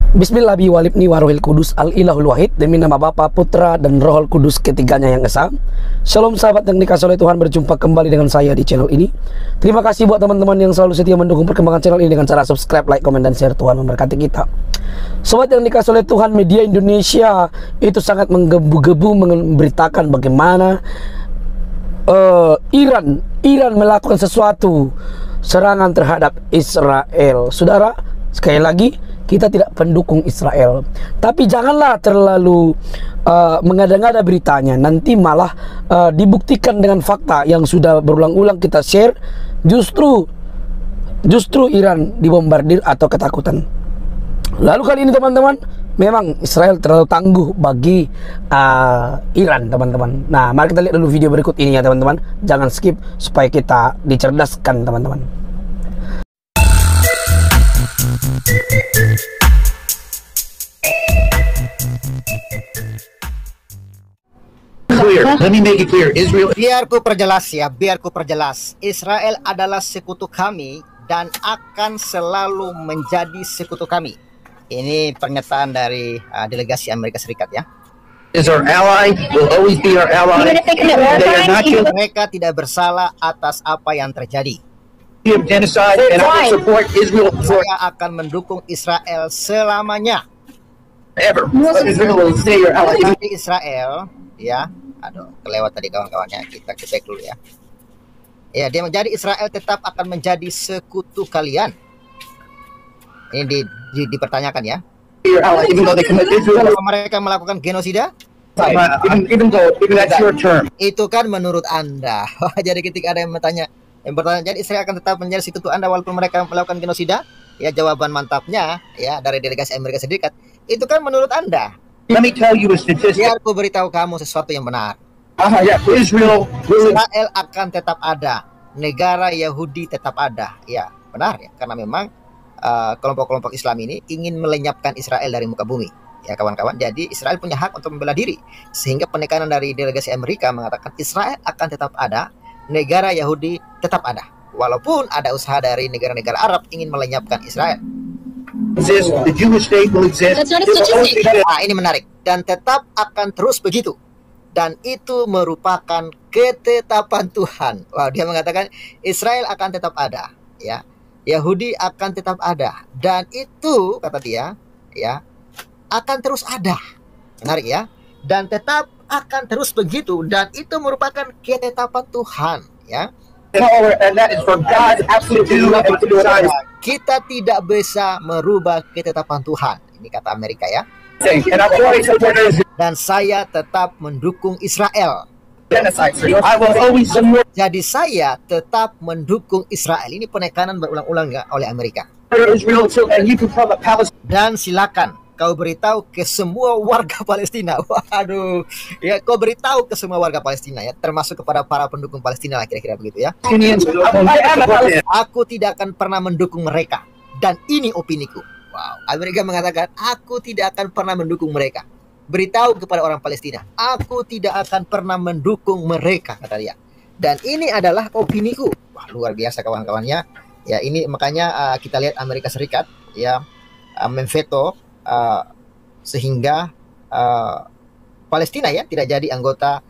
Bismillahi walibni warohil kudus al-ilahul wahid. Demi nama Bapa, Putra, dan Rohul Kudus ketiganya yang esa. Shalom sahabat yang dikasihi oleh Tuhan, berjumpa kembali dengan saya di channel ini. Terima kasih buat teman-teman yang selalu setia mendukung perkembangan channel ini dengan cara subscribe, like, komen, dan share. Tuhan memberkati kita. Sobat yang dikasihi oleh Tuhan, media Indonesia itu sangat menggebu-gebu memberitakan bagaimana Iran melakukan sesuatu serangan terhadap Israel. Saudara, sekali lagi, kita tidak pendukung Israel, tapi janganlah terlalu mengada-ngada beritanya. Nanti malah dibuktikan dengan fakta yang sudah berulang-ulang kita share. Justru Iran dibombardir atau ketakutan. Lalu kali ini teman-teman, memang Israel terlalu tangguh bagi Iran, teman-teman. Nah, mari kita lihat dulu video berikut ini ya teman-teman. Jangan skip supaya kita dicerdaskan, teman-teman. Let me make it clear. Israel. Biarku perjelas. Israel adalah sekutu kami dan akan selalu menjadi sekutu kami. Ini pernyataan dari delegasi Amerika Serikat ya. Is our ally, will always be our ally. They are not guilty Mereka tidak bersalah atas apa yang terjadi. of genocide, and I will support Israel Saya akan mendukung Israel selamanya. forever. Israel will stay your ally. Jadi Israel, ya, aduh, kelewat tadi kawan-kawannya. Kita cek dulu ya. Ya, dia menjadi Israel tetap akan menjadi sekutu kalian. Ini dipertanyakan ya. Your ally, even though they commit Israel. Kalau mereka melakukan genosida, Even that's your term. itu kan menurut Anda. Jadi ketika ada yang bertanya, jadi Israel akan tetap menjadi sekutu Anda walaupun mereka melakukan genosida? Ya, jawaban mantapnya ya dari delegasi Amerika Serikat, itu kan menurut Anda. Let me tell you a statistic. Biar aku beritahu kamu sesuatu yang benar. Israel will. Israel akan tetap ada, negara Yahudi tetap ada. Ya, benar ya, karena memang kelompok-kelompok Islam ini ingin melenyapkan Israel dari muka bumi. Ya kawan-kawan, jadi Israel punya hak untuk membela diri. Sehingga penekanan dari delegasi Amerika mengatakan Israel akan tetap ada, negara Yahudi tetap ada. Walaupun ada usaha dari negara-negara Arab ingin melenyapkan Israel. The Jewish state will exist. Nah, ini menarik. Dan tetap akan terus begitu. Dan itu merupakan ketetapan Tuhan. Wah, dia mengatakan Israel akan tetap ada, ya. Yahudi akan tetap ada, dan itu kata dia, ya, akan terus ada. Menarik ya. Dan tetap akan terus begitu, dan itu merupakan ketetapan Tuhan, ya. And that is for God's absolute will. Kita tidak bisa merubah ketetapan Tuhan. Ini kata Amerika ya. And I'm always supporting Dan saya tetap mendukung Israel. genocide. I will always support Jadi saya tetap mendukung Israel. Ini penekanan berulang-ulang nggak oleh Amerika. Israel too, and you can tell the Palestinians. Dan silakan kau beritahu ke semua warga Palestina. Waduh, ya, kau beritahu ke semua warga Palestina ya, termasuk kepada para pendukung Palestina lah, kira-kira begitu ya. Aku tidak akan pernah mendukung mereka, dan ini opiniku. Wow, Amerika mengatakan aku tidak akan pernah mendukung mereka. Beritahu kepada orang Palestina, aku tidak akan pernah mendukung mereka, kata dia. Dan ini adalah opiniku. Wah, luar biasa kawan-kawannya. Ya, ini makanya kita lihat Amerika Serikat ya memveto sehingga Palestina ya tidak jadi anggota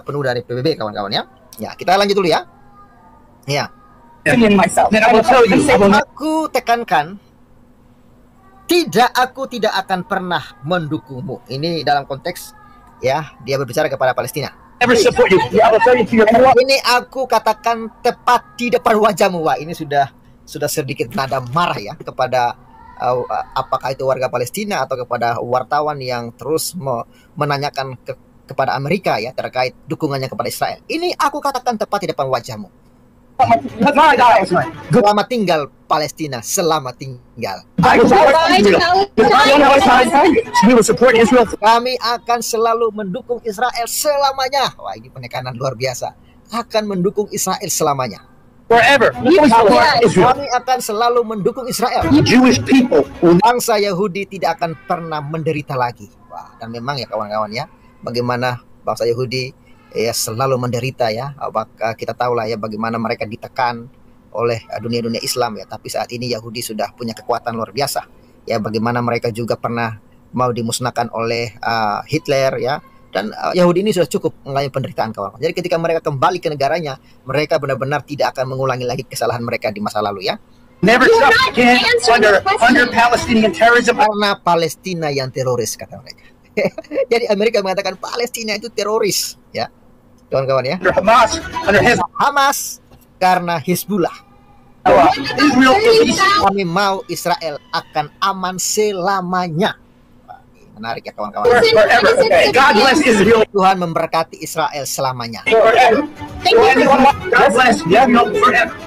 penuh dari PBB, kawan-kawan ya. Ya, kita lanjut dulu ya. Ya. Aku tekankan, aku tidak akan pernah mendukungmu. Ini dalam konteks ya, dia berbicara kepada Palestina. Ini aku katakan tepat di depan wajahmu. Wah, ini sudah sedikit nada marah ya kepada apakah itu warga Palestina atau kepada wartawan yang terus menanyakan kepada Amerika ya terkait dukungannya kepada Israel. Ini aku katakan tepat di depan wajahmu. Selamat tinggal Palestina, selamat tinggal. Kami akan selalu mendukung Israel selamanya. Wah, ini penekanan luar biasa. Akan mendukung Israel selamanya. Forever. Kami akan selalu mendukung Israel. Jewish people will Bangsa Yahudi tidak akan pernah menderita lagi. Wah, dan memang ya kawan-kawan ya, bagaimana bangsa Yahudi ya selalu menderita ya. Apakah kita tahu lah ya bagaimana mereka ditekan oleh dunia-dunia Islam ya. Tapi saat ini Yahudi sudah punya kekuatan luar biasa. ya bagaimana mereka juga pernah mau dimusnahkan oleh Hitler ya. Dan Yahudi ini sudah cukup mengalami penderitaan kawan. Jadi ketika mereka kembali ke negaranya, mereka benar-benar tidak akan mengulangi lagi kesalahan mereka di masa lalu ya. Never stop again under Palestinian terrorism. Karena Palestina yang teroris kata mereka. Jadi Amerika mengatakan Palestina itu teroris ya, kawan-kawan ya. Under Hamas, under Hamas karena Hizbullah. Israel for peace. Kami mau Israel akan aman selamanya. Menarik ya kawan-kawan. Forever. God bless Israel Tuhan memberkati Israel selamanya. forever. God bless. Yeah, no, forever.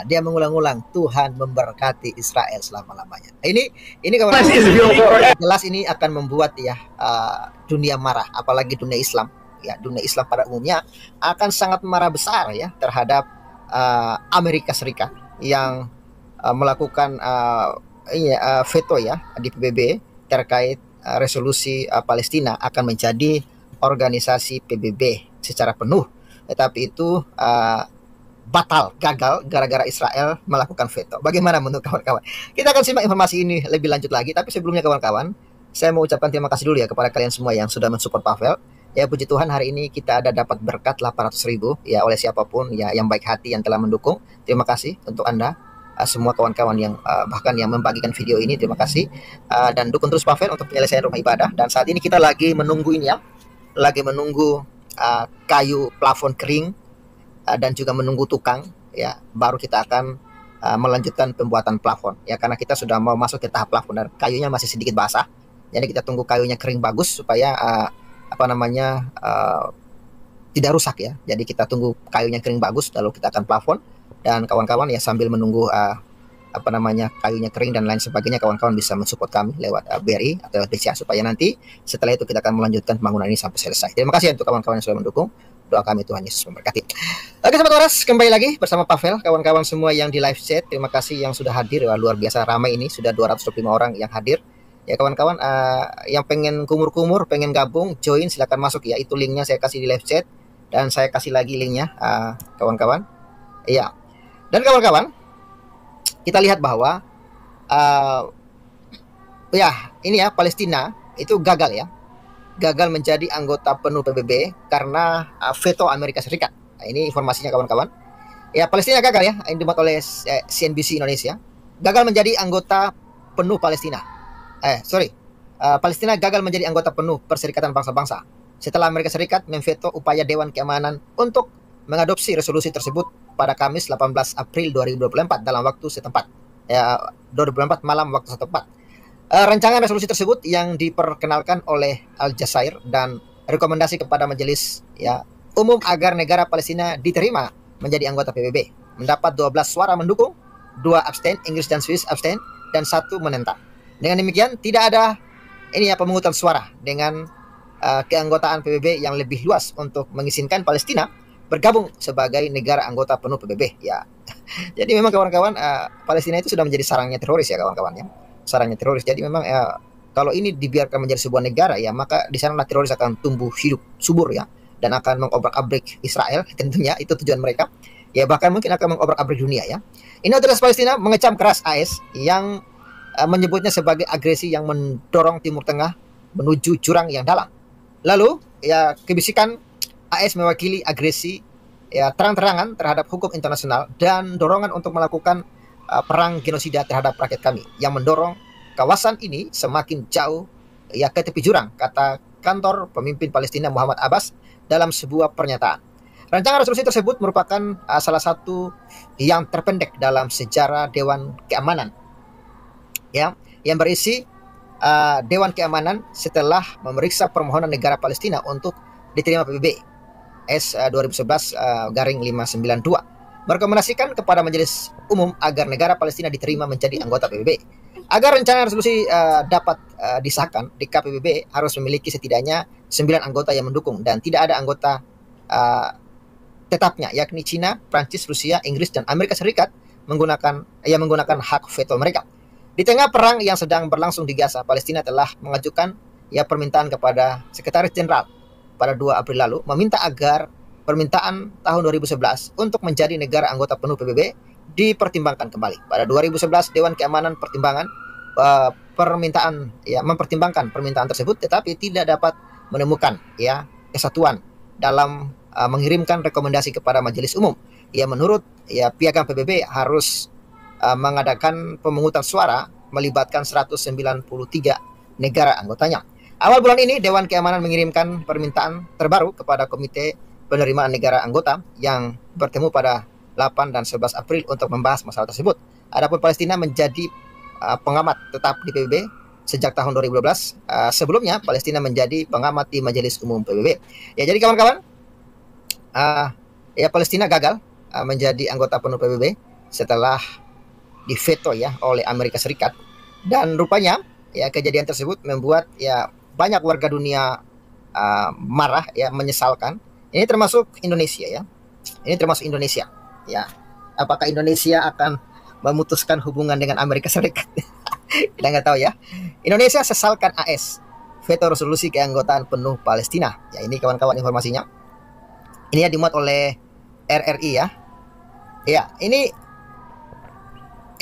Dia mengulang-ulang Tuhan memberkati Israel selama-lamanya. Ini Bless kawan-kawan Israel forever. jelas ini akan membuat ya dunia marah, apalagi dunia Islam. Ya, dunia Islam pada umumnya akan sangat marah besar ya terhadap Amerika Serikat yang melakukan veto ya di PBB terkait resolusi Palestina akan menjadi organisasi PBB secara penuh. Tetapi itu gagal gara-gara Israel melakukan veto. Bagaimana menurut kawan-kawan? Kita akan simak informasi ini lebih lanjut lagi. Tapi sebelumnya kawan-kawan, saya mau ucapkan terima kasih dulu ya kepada kalian semua yang sudah mensupport Pavel. Ya puji Tuhan hari ini kita ada dapat berkat 800.000 ya oleh siapapun ya yang baik hati yang telah mendukung. Terima kasih untuk Anda. Semua kawan-kawan yang bahkan yang membagikan video ini, terima kasih dan dukung terus Pavel untuk penyelesaian rumah ibadah. Dan saat ini kita lagi menunggu ini ya, lagi menunggu kayu plafon kering dan juga menunggu tukang ya, baru kita akan melanjutkan pembuatan plafon ya, karena kita sudah mau masuk ke tahap plafon dan kayunya masih sedikit basah. Jadi kita tunggu kayunya kering bagus supaya tidak rusak ya. Jadi kita tunggu kayunya kering bagus lalu kita akan plafon. Dan kawan-kawan ya sambil menunggu kayunya kering dan lain sebagainya, kawan-kawan bisa mensupport kami lewat BRI atau lewat BCA supaya nanti setelah itu kita akan melanjutkan pembangunan ini sampai selesai. Terima kasih untuk kawan-kawan yang sudah mendukung. Doa kami Tuhan Yesus memberkati. Oke Sobat Waras, kembali lagi bersama Pavel. Kawan-kawan semua yang di live chat, terima kasih yang sudah hadir. Luar biasa ramai ini, sudah 225 orang yang hadir. Ya kawan-kawan yang pengen kumur-kumur, pengen gabung, join silakan masuk ya. Itu linknya saya kasih di live chat dan saya kasih lagi linknya kawan-kawan. Iya. Dan kawan-kawan, kita lihat bahwa ini ya Palestina itu gagal ya. Gagal menjadi anggota penuh PBB karena veto Amerika Serikat. Nah, ini informasinya kawan-kawan. Ya Palestina gagal ya, yang dimuat oleh CNBC Indonesia. Gagal menjadi anggota penuh Palestina. Palestina gagal menjadi anggota penuh Perserikatan Bangsa-Bangsa setelah Amerika Serikat memveto upaya Dewan Keamanan untuk mengadopsi resolusi tersebut pada Kamis 18 April 2024 dalam waktu setempat. Ya, 2024 malam waktu setempat. Rancangan resolusi tersebut yang diperkenalkan oleh Al Jazair dan rekomendasi kepada Majelis ya Umum agar negara Palestina diterima menjadi anggota PBB. Mendapat 12 suara mendukung, 2 abstain, Inggris dan Swiss abstain, dan 1 menentang. Dengan demikian tidak ada pemungutan suara dengan keanggotaan PBB yang lebih luas untuk mengizinkan Palestina bergabung sebagai negara anggota penuh PBB ya. Jadi memang kawan-kawan Palestina itu sudah menjadi sarangnya teroris ya kawan-kawan ya. Sarangnya teroris. Jadi memang kalau ini dibiarkan menjadi sebuah negara ya, maka di sana teroris akan tumbuh hidup subur ya dan akan mengobrak-abrik Israel tentunya, itu tujuan mereka. Ya bahkan mungkin akan mengobrak-abrik dunia ya. Ini otoritas Palestina mengecam keras AS yang menyebutnya sebagai agresi yang mendorong Timur Tengah menuju jurang yang dalam. Lalu ya kebisikan AS mewakili agresi ya terang-terangan terhadap hukum internasional dan dorongan untuk melakukan perang genosida terhadap rakyat kami yang mendorong kawasan ini semakin jauh ya ke tepi jurang, kata kantor pemimpin Palestina Muhammad Abbas dalam sebuah pernyataan. Rancangan resolusi tersebut merupakan salah satu yang terpendek dalam sejarah Dewan Keamanan ya, yang berisi Dewan Keamanan setelah memeriksa permohonan negara Palestina untuk diterima PBB S 2011-592 merekomendasikan kepada Majelis Umum agar negara Palestina diterima menjadi anggota PBB. Agar rencana resolusi dapat disahkan, DKPBB harus memiliki setidaknya 9 anggota yang mendukung dan tidak ada anggota tetapnya, yakni Cina, Prancis, Rusia, Inggris, dan Amerika Serikat menggunakan hak veto mereka. Di tengah perang yang sedang berlangsung di Gaza, Palestina telah mengajukan permintaan kepada Sekretaris Jenderal pada 2 April lalu meminta agar permintaan tahun 2011 untuk menjadi negara anggota penuh PBB dipertimbangkan kembali. Pada 2011 Dewan Keamanan Pertimbangan permintaan, ya, mempertimbangkan permintaan tersebut, tetapi tidak dapat menemukan, ya, kesatuan dalam mengirimkan rekomendasi kepada Majelis Umum. Ya, menurut, ya, piagam PBB harus mengadakan pemungutan suara melibatkan 193 negara anggotanya. Awal bulan ini Dewan Keamanan mengirimkan permintaan terbaru kepada Komite Penerimaan Negara Anggota yang bertemu pada 8 dan 11 April untuk membahas masalah tersebut. Adapun Palestina menjadi pengamat tetap di PBB sejak tahun 2012. Sebelumnya Palestina menjadi pengamat di Majelis Umum PBB. Ya, jadi kawan-kawan, ya, Palestina gagal menjadi anggota penuh PBB setelah diveto, ya, oleh Amerika Serikat. Dan rupanya, ya, kejadian tersebut membuat, ya, banyak warga dunia marah, ya, menyesalkan. Ini termasuk Indonesia, ya. Ini termasuk Indonesia, ya. Apakah Indonesia akan memutuskan hubungan dengan Amerika Serikat? Kita nggak tahu, ya. Indonesia sesalkan AS veto resolusi keanggotaan penuh Palestina. Ya, ini kawan-kawan informasinya. Ini ya dimuat oleh RRI, ya. Ya, ini,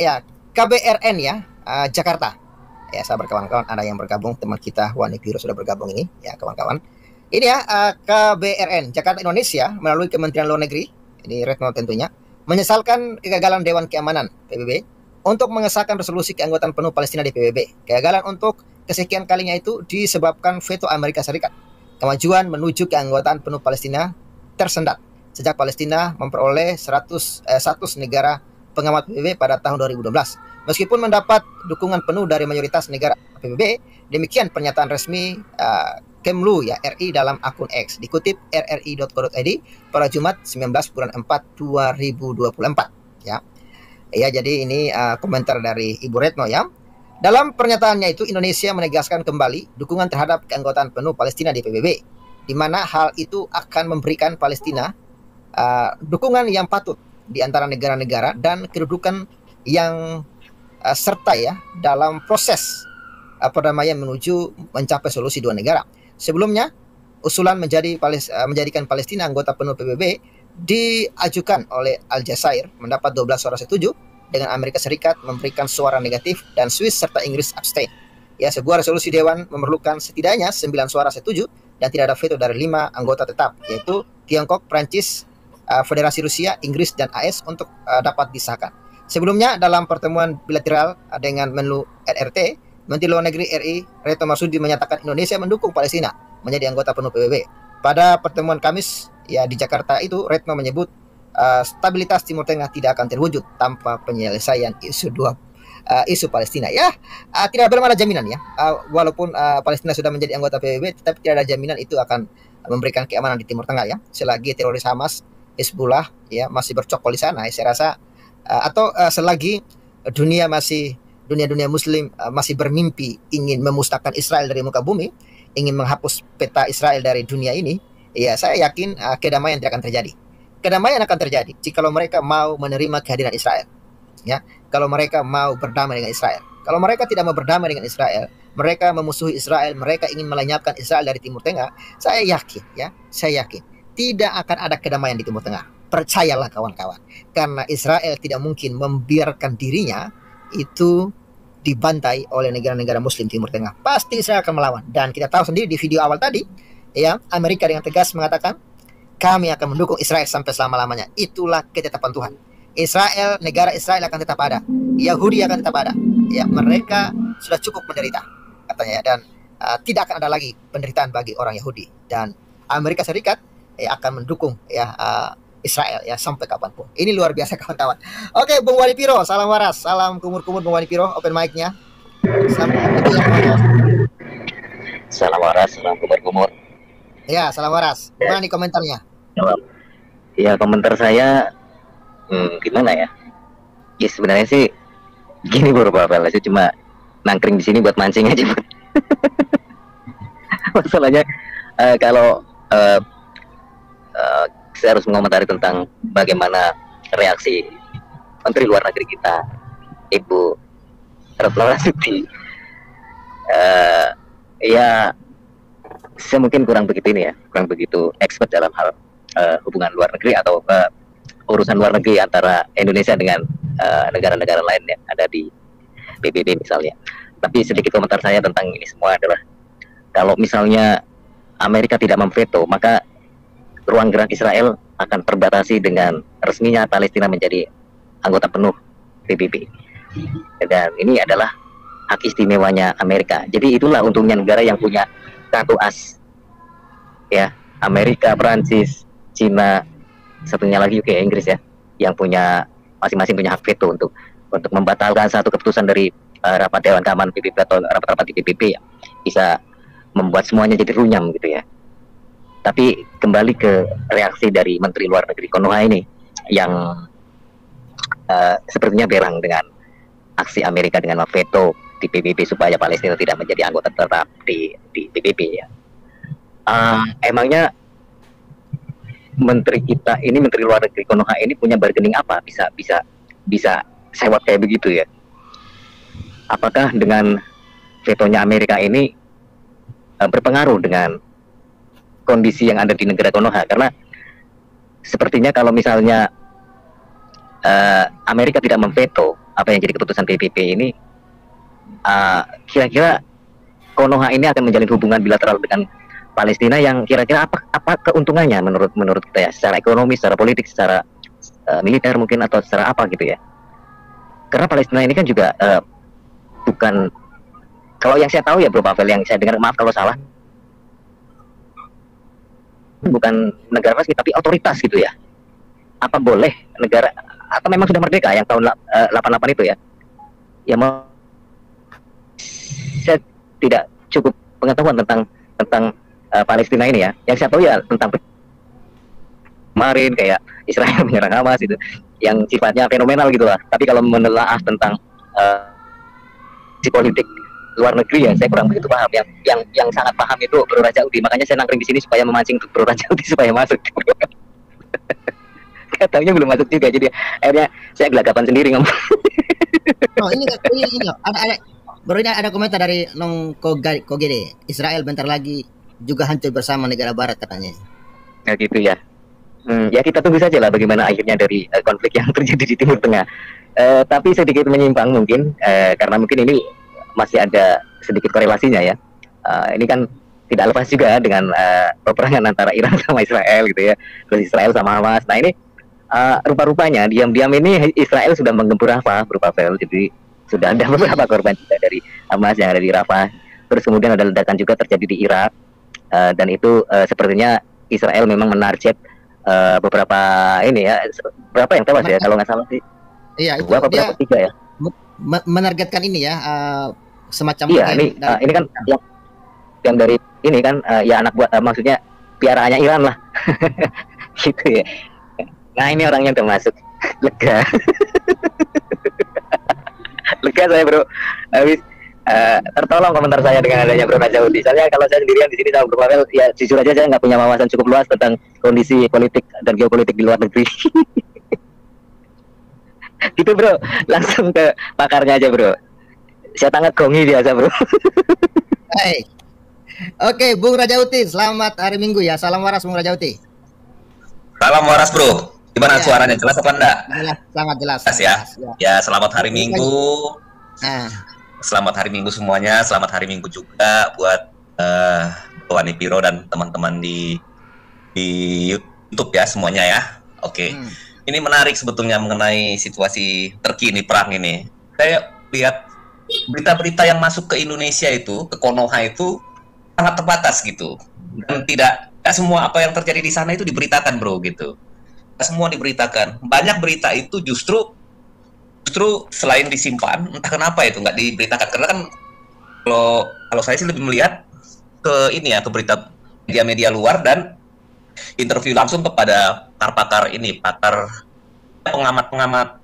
ya, KBRN, ya, Jakarta. Ya, sahabat kawan-kawan, ada yang bergabung, teman kita Wani Piro sudah bergabung ini, ya, kawan-kawan. Ini, ya, KBRN Jakarta Indonesia melalui Kementerian Luar Negeri, ini Retno tentunya, menyesalkan kegagalan Dewan Keamanan PBB untuk mengesahkan resolusi keanggotaan penuh Palestina di PBB. Kegagalan untuk kesekian kalinya itu disebabkan veto Amerika Serikat. Kemajuan menuju keanggotaan penuh Palestina tersendat sejak Palestina memperoleh 100 negara pengamat PBB pada tahun 2012. Meskipun mendapat dukungan penuh dari mayoritas negara PBB, demikian pernyataan resmi Kemlu, ya, RI dalam akun X, dikutip rri.co.id pada Jumat 19 bulan 4 2024, ya. Ya, jadi ini komentar dari Ibu Retno, ya. Dalam pernyataannya itu, Indonesia menegaskan kembali dukungan terhadap keanggotaan penuh Palestina di PBB, di mana hal itu akan memberikan Palestina dukungan yang patut di antara negara-negara dan kedudukan yang serta, ya, dalam proses perdamaian menuju mencapai solusi dua negara. Sebelumnya, usulan menjadikan Palestina anggota penuh PBB diajukan oleh Aljazair mendapat 12 suara setuju, dengan Amerika Serikat memberikan suara negatif dan Swiss serta Inggris abstain. Ya, sebuah resolusi Dewan memerlukan setidaknya 9 suara setuju dan tidak ada veto dari 5 anggota tetap, yaitu Tiongkok, Prancis, Federasi Rusia, Inggris, dan AS untuk dapat disahkan. Sebelumnya, dalam pertemuan bilateral dengan Menlu RRT, Menteri Luar Negeri RI Retno Marsudi menyatakan Indonesia mendukung Palestina menjadi anggota penuh PBB. Pada pertemuan Kamis, ya, di Jakarta itu, Retno menyebut stabilitas Timur Tengah tidak akan terwujud tanpa penyelesaian isu Palestina. Ya, tidak belum ada jaminan, ya. Walaupun Palestina sudah menjadi anggota PBB, tetapi tidak ada jaminan itu akan memberikan keamanan di Timur Tengah, ya. Selagi teroris Hamas, Hizbullah, ya, masih bercokol di sana, saya rasa, atau selagi dunia Muslim masih bermimpi ingin memusnahkan Israel dari muka bumi, ingin menghapus peta Israel dari dunia ini, ya, saya yakin kedamaian tidak akan terjadi. Kedamaian akan terjadi jikalau mereka mau menerima kehadiran Israel, ya. Kalau mereka mau berdamai dengan Israel. Kalau mereka tidak mau berdamai dengan Israel, mereka memusuhi Israel, mereka ingin melenyapkan Israel dari Timur Tengah, saya yakin, ya, saya yakin tidak akan ada kedamaian di Timur Tengah. Percayalah kawan-kawan, karena Israel tidak mungkin membiarkan dirinya itu dibantai oleh negara-negara Muslim Timur Tengah. Pasti Israel akan melawan. Dan kita tahu sendiri di video awal tadi, ya, Amerika dengan tegas mengatakan kami akan mendukung Israel sampai selama-lamanya. Itulah ketetapan Tuhan. Israel, negara Israel akan tetap ada. Yahudi akan tetap ada. Ya, mereka sudah cukup menderita, katanya, dan tidak akan ada lagi penderitaan bagi orang Yahudi. Dan Amerika Serikat, ya, akan mendukung, ya, Israel, ya, sampai kapanpun. Ini luar biasa kawan-kawan. Oke, Bung Wani Piro, salam waras, salam kumur-kumur Bung Wani Piro, open mic-nya. Salam waras, salam kumur-kumur. Ya, salam waras. Gimana nih komentarnya? Ya, komentar saya, gimana ya? Ya, sebenarnya sih gini, beberapa hal saya cuma nangkring di sini buat mancing aja. Masalahnya kalau saya harus mengomentari tentang bagaimana reaksi Menteri Luar Negeri kita, Ibu Retno Marsudi. Ya, saya mungkin kurang begitu ini, ya, kurang begitu expert dalam hal hubungan luar negeri atau urusan luar negeri antara Indonesia dengan negara-negara lain yang ada di PBB misalnya. Tapi sedikit komentar saya tentang ini semua adalah kalau misalnya Amerika tidak memveto, maka ruang gerak Israel akan terbatasi dengan resminya Palestina menjadi anggota penuh PBB. Dan ini adalah hak istimewanya Amerika. Jadi itulah untungnya negara yang punya kartu as. Ya, Amerika, Prancis, Cina, satunya lagi UK, Inggris ya, yang punya masing-masing punya hak veto untuk membatalkan satu keputusan dari rapat Dewan Keamanan PBB atau rapat-rapat di PBB ya, bisa membuat semuanya jadi runyam gitu ya. Tapi kembali ke reaksi dari Menteri Luar Negeri Konoha ini yang sepertinya berang dengan aksi Amerika dengan memveto di PBB supaya Palestina tidak menjadi anggota tetap di PBB ya. Emangnya Menteri kita ini, Menteri Luar Negeri Konoha ini punya bargaining apa bisa sewot kayak begitu ya? Apakah dengan vetonya Amerika ini berpengaruh dengan kondisi yang ada di negara Konoha? Karena sepertinya kalau misalnya Amerika tidak memveto apa yang jadi keputusan PBB ini, kira-kira Konoha ini akan menjalin hubungan bilateral dengan Palestina yang kira-kira apa keuntungannya menurut kita ya, secara ekonomi, secara politik, secara militer mungkin, atau secara apa gitu ya? Karena Palestina ini kan juga bukan, kalau yang saya tahu ya Bro Pavel, yang saya dengar, maaf kalau salah, bukan negara resmi tapi otoritas gitu ya. Apa boleh negara, atau memang sudah merdeka yang tahun 88 itu ya? Ya mau, saya tidak cukup pengetahuan tentang Palestina ini ya. Yang saya tahu ya tentang kemarin kayak Israel menyerang Hamas itu, yang sifatnya fenomenal gitu lah. Tapi kalau menelaah tentang si politik luar negeri ya, saya kurang begitu paham. Yang sangat paham itu Bro Raja Udi. Makanya saya nangkring di sini supaya memancing Bro Raja Udi supaya masuk. Katanya belum masuk juga, jadi akhirnya saya gelagapan sendiri ngomong. Oh, ini ada Bro, ini ada komentar dari Nong Kogede. Israel bentar lagi juga hancur bersama negara barat katanya. Ya gitu ya. Ya kita tunggu saja lah bagaimana akhirnya dari konflik yang terjadi di Timur Tengah. Tapi sedikit menyimpang mungkin, karena mungkin ini masih ada sedikit korelasinya ya. Ini kan tidak lepas juga dengan peperangan antara Iran sama Israel gitu ya, terus Israel sama Hamas. Nah ini rupa-rupanya diam-diam ini Israel sudah menggempur Rafah, Bro Pavel. Jadi sudah ada beberapa korban juga dari Hamas yang ada di Rafah. Terus kemudian ada ledakan juga terjadi di Irak, dan itu sepertinya Israel memang menarget beberapa ini ya, berapa yang tewas ya kalau nggak salah sih? Iya, itu berapa tiga ya? Menargetkan ini ya, semacam iya ini kan yang dari ini kan ya anak buat, maksudnya piaraannya Iran lah. Gitu ya. Nah ini orangnya udah masuk. Lega. Lega saya Bro. Habis tertolong komentar saya dengan adanya Bro Raja Udi. Soalnya kalau saya sendirian di sini sama Bro Pavel, ya jujur aja saya nggak punya wawasan cukup luas tentang kondisi politik dan geopolitik di luar negeri. Gitu Bro, langsung ke pakarnya aja Bro. Saya tanggap gongi biasa Bro. Hey. Oke, Bung Raja Uti, selamat hari Minggu ya. Salam waras Bung Raja Uti. Salam waras Bro. Gimana suaranya, jelas apa enggak? Jelas, sangat jelas. Jelas ya. Ya, selamat hari Minggu. Selamat hari Minggu semuanya. Selamat hari Minggu juga buat Wani Piro dan teman-teman di YouTube ya semuanya ya. Oke. Ini menarik sebetulnya mengenai situasi terkini perang ini. Saya lihat berita-berita yang masuk ke Indonesia itu, ke Konoha itu sangat terbatas gitu. Dan tidak semua apa yang terjadi di sana itu diberitakan Bro gitu. Tidak semua diberitakan. Banyak berita itu justru selain disimpan, entah kenapa itu nggak diberitakan. Karena kan kalau saya sih lebih melihat ke ini ya, ke berita media-media luar dan interview langsung kepada pakar pengamat-pengamat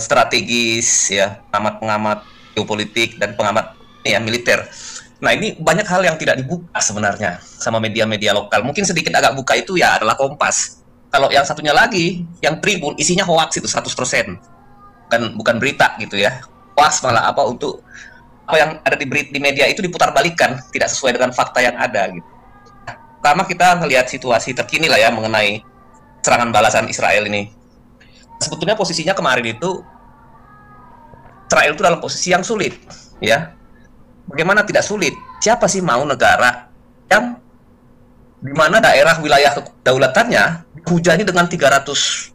strategis ya, pengamat geopolitik dan pengamat ya militer. Nah ini banyak hal yang tidak dibuka sebenarnya sama media-media lokal. Mungkin sedikit agak buka itu ya adalah Kompas. Kalau yang satunya lagi, yang Tribun, isinya hoax itu 100%. Bukan berita gitu ya. Hoax malah untuk apa yang ada di media itu diputar balikan, tidak sesuai dengan fakta yang ada gitu. Pertama kita melihat situasi terkini lah ya mengenai serangan balasan Israel ini. Sebetulnya posisinya kemarin itu Israel itu dalam posisi yang sulit ya. bagaimana tidak sulit? Siapa sih mau negara yang di mana daerah wilayah kedaulatannya dihujani dengan 300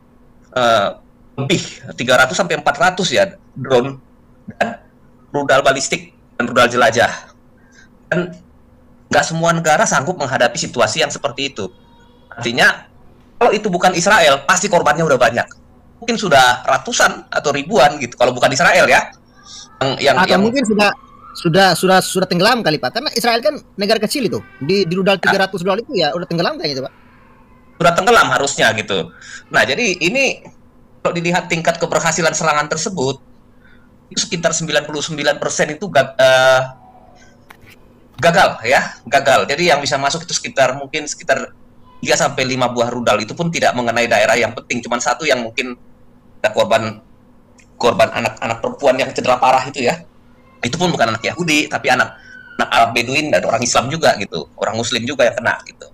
lebih 300 sampai 400 ya drone dan rudal balistik dan rudal jelajah. Dan nggak semua negara sanggup menghadapi situasi yang seperti itu. Artinya kalau itu bukan Israel, pasti korbannya udah banyak. Mungkin sudah ratusan atau ribuan gitu. Kalau bukan Israel ya, atau mungkin sudah tenggelam kali Pak. Karena Israel kan negara kecil itu. Di rudal 300 rudal itu ya udah tenggelam kayaknya itu Pak. Sudah tenggelam harusnya gitu. Nah jadi ini kalau dilihat tingkat keberhasilan serangan tersebut itu sekitar 99% itu gagal ya, gagal. Jadi yang bisa masuk itu mungkin sekitar 3 sampai 5 buah rudal, itu pun tidak mengenai daerah yang penting, cuma satu yang mungkin ada korban anak-anak perempuan yang cedera parah itu ya. Itu pun bukan anak Yahudi, tapi anak Arab Beduin dan orang Islam juga gitu, orang Muslim juga yang kena gitu.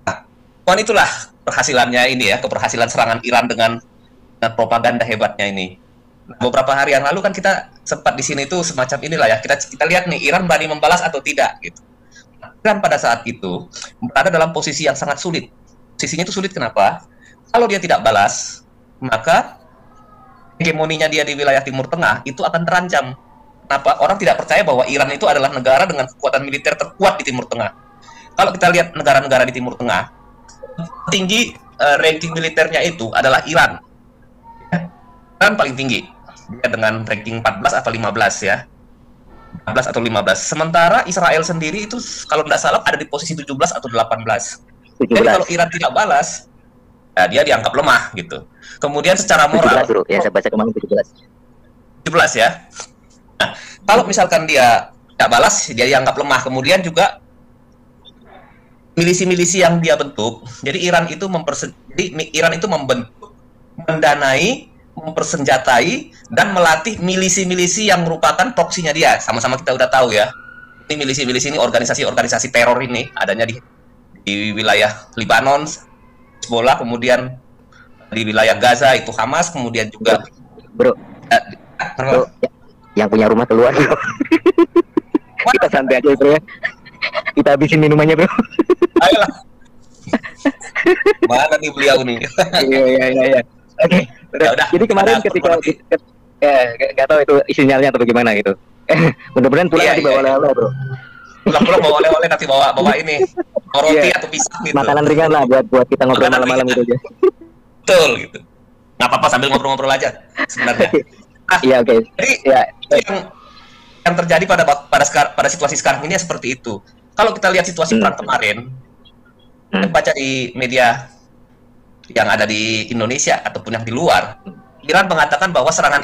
Nah, itulah keberhasilannya ini ya, keberhasilan serangan Iran dengan propaganda hebatnya ini. Nah, beberapa hari yang lalu kan kita sempat di sini tuh semacam inilah ya, kita lihat nih Iran berani membalas atau tidak gitu. Iran pada saat itu berada dalam posisi yang sangat sulit. Posisinya itu sulit kenapa? Kalau dia tidak balas, maka hegemoninya dia di wilayah Timur Tengah itu akan terancam. Kenapa? Orang tidak percaya bahwa Iran itu adalah negara dengan kekuatan militer terkuat di Timur Tengah. Kalau kita lihat negara-negara di Timur Tengah, tinggi ranking militernya itu adalah Iran. Iran paling tinggi. Dia dengan ranking 14 atau 15 ya. 14 atau 15. Sementara Israel sendiri itu kalau tidak salah ada di posisi 17 atau 18. 17. Jadi kalau Iran tidak balas, ya dia dianggap lemah gitu. Kemudian secara moral 17 bro, ya saya baca kemarin 17. 17 ya. Nah, kalau misalkan dia tidak balas, dia dianggap lemah. Kemudian juga milisi-milisi yang dia bentuk. Jadi Iran itu membentuk, mendanai, mempersenjatai dan melatih milisi-milisi yang merupakan proksinya dia. Sama-sama kita udah tahu ya. Ini milisi-milisi ini organisasi-organisasi teror ini adanya di wilayah Lebanon, Hezbollah, kemudian di wilayah Gaza itu Hamas, kemudian juga bro, yang punya rumah keluar bro. Kita santai aja bro ya. Kita habisin minumannya bro. Ayolah. Mana nih beliau nih? Iya. Oke. Udah. Jadi kemarin ketika nggak tahu itu sinyalnya atau bagaimana gitu. Mudah-mudahan pulang nanti bawa oleh-oleh bro. Pulang bawa oleh-oleh, nanti bawa ini roti atau pisang gitu. Makanan ringan lah buat kita ngobrol malam-malam gitu aja. Betul gitu. Nggak apa-apa sambil ngobrol-ngobrol aja sebenarnya. Iya oke. Jadi yang terjadi pada situasi sekarang ini seperti itu. Kalau kita lihat situasi perang kemarin, baca di media yang ada di Indonesia ataupun yang di luar, Iran mengatakan bahwa serangan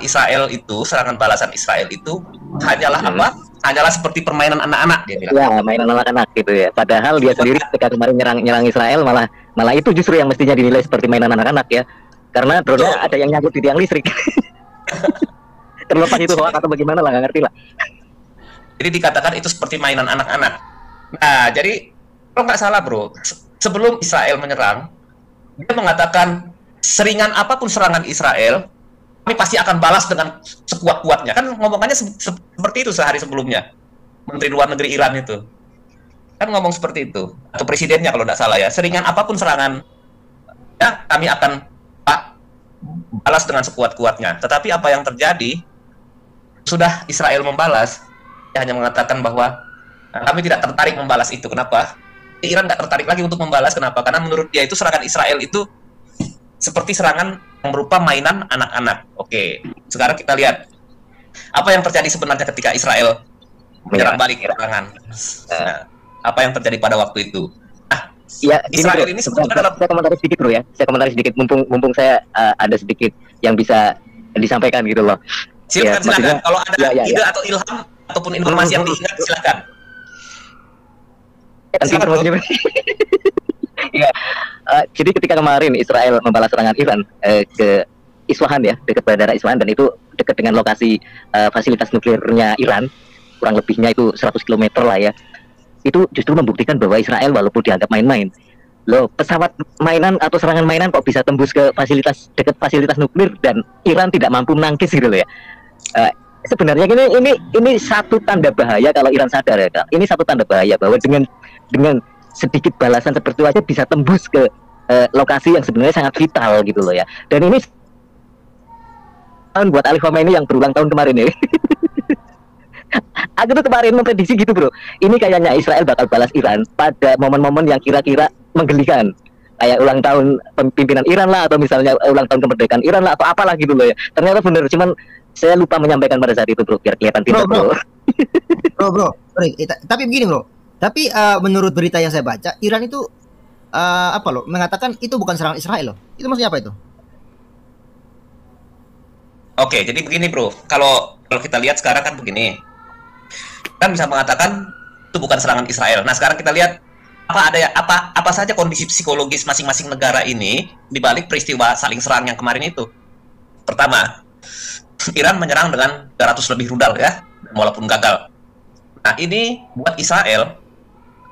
balasan Israel itu hanyalah apa? Hanyalah seperti permainan anak-anak, dia bilang. Ya, mainan anak-anak gitu ya. Padahal dia sendiri ketika kemarin nyerang Israel malah itu justru yang mestinya dinilai seperti mainan anak-anak ya. Karena drone ada yang nyangkut di tiang listrik. Terlepas itu hoax atau bagaimana lah, nggak ngerti lah. Jadi dikatakan itu seperti mainan anak-anak. Nah, jadi kalau nggak salah bro, sebelum Israel menyerang, dia mengatakan seringan apapun serangan Israel, kami pasti akan balas dengan sekuat-kuatnya. Kan ngomongannya seperti itu sehari sebelumnya. Menteri Luar Negeri Iran itu kan ngomong seperti itu, atau presidennya kalau tidak salah ya. Seringan apapun serangan, ya kami akan balas dengan sekuat-kuatnya. Tetapi apa yang terjadi? Sudah Israel membalas, dia hanya mengatakan bahwa kami tidak tertarik membalas itu. Kenapa? Iran nggak tertarik lagi untuk membalas. Kenapa? Karena menurut dia itu serangan Israel itu seperti serangan yang berupa mainan anak-anak. Oke, sekarang kita lihat apa yang terjadi sebenarnya ketika Israel menyerang balik serangan. Nah, apa yang terjadi pada waktu itu? Nah, ya, Israel bro, ini sebetulnya saya komentari sedikit bro ya. Saya komentari sedikit mumpung saya ada sedikit yang bisa disampaikan gitu loh. Silakan, ya, silakan. Kalau ada ide ya. atau ilham ataupun informasi yang diingat, silakan. Ya, jadi ketika kemarin Israel membalas serangan Iran ke Isfahan ya, dekat bandara Isfahan, dan itu dekat dengan lokasi fasilitas nuklirnya Iran, kurang lebihnya itu 100 km lah ya. Itu justru membuktikan bahwa Israel walaupun dianggap main-main, loh pesawat mainan atau serangan mainan kok bisa tembus ke dekat fasilitas nuklir dan Iran tidak mampu menangkis gitu loh ya. sebenarnya ini satu tanda bahaya kalau Iran sadar ya Kak. Ini satu tanda bahaya bahwa dengan sedikit balasan seperti itu aja bisa tembus ke lokasi yang sebenarnya sangat vital gitu loh ya. Dan ini tahun buat Ali Khamenei yang berulang tahun kemarin ya. Aku tuh kemarin memprediksi gitu bro. Ini kayaknya Israel bakal balas Iran pada momen-momen yang kira-kira menggelikan. Kayak ulang tahun pimpinan Iran lah, atau misalnya ulang tahun kemerdekaan Iran lah, atau apalah gitu loh ya. Ternyata bener, cuman saya lupa menyampaikan pada saat itu bro, biar kelihatan tidak bro. Bro, sorry, tapi begini bro. Tapi menurut berita yang saya baca, Iran itu apa loh, mengatakan itu bukan serangan Israel loh. Itu maksudnya apa itu? Oke, jadi begini bro, kalau kita lihat sekarang kan begini, kan bisa mengatakan itu bukan serangan Israel. Nah sekarang kita lihat apa saja kondisi psikologis masing-masing negara ini di balik peristiwa saling serang yang kemarin itu. Pertama, Iran menyerang dengan 300 lebih rudal ya, walaupun gagal. Nah ini buat Israel,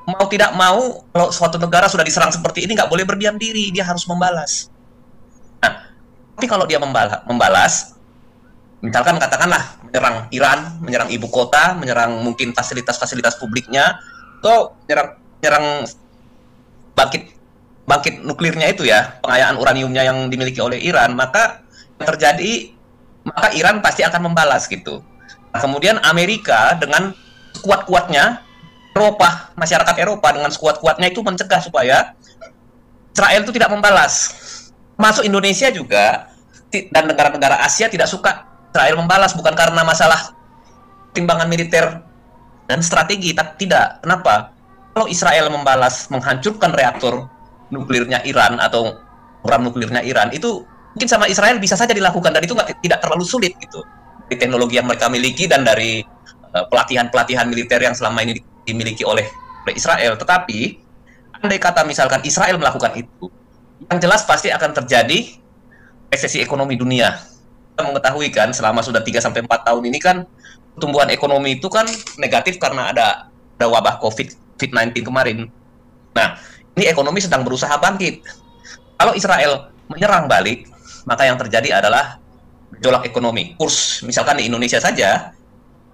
mau tidak mau kalau suatu negara sudah diserang seperti ini nggak boleh berdiam diri, dia harus membalas. Nah, tapi kalau dia membalas, misalkan katakanlah menyerang Iran, menyerang ibu kota, menyerang mungkin fasilitas-fasilitas publiknya, atau menyerang bangkit nuklirnya itu ya, pengayaan uraniumnya yang dimiliki oleh Iran, maka Iran pasti akan membalas gitu. Nah, kemudian Amerika dengan sekuat-kuatnya, masyarakat Eropa dengan sekuat-kuatnya itu mencegah supaya Israel itu tidak membalas. Masuk Indonesia juga dan negara-negara Asia tidak suka Israel membalas, bukan karena masalah timbangan militer dan strategi, tapi tidak. Kenapa? Kalau Israel membalas, menghancurkan reaktor nuklirnya Iran atau program nuklirnya Iran, itu mungkin sama Israel bisa saja dilakukan, dan itu tidak terlalu sulit gitu. Dari teknologi yang mereka miliki dan dari pelatihan-pelatihan militer yang selama ini dimiliki oleh Israel. Tetapi andai kata misalkan Israel melakukan itu, yang jelas pasti akan terjadi resesi ekonomi dunia. Kita mengetahui kan selama sudah 3-4 tahun ini kan pertumbuhan ekonomi itu kan negatif karena ada wabah COVID-19 kemarin. Nah, ini ekonomi sedang berusaha bangkit. Kalau Israel menyerang balik, maka yang terjadi adalah gejolak ekonomi. Kurs, misalkan di Indonesia saja,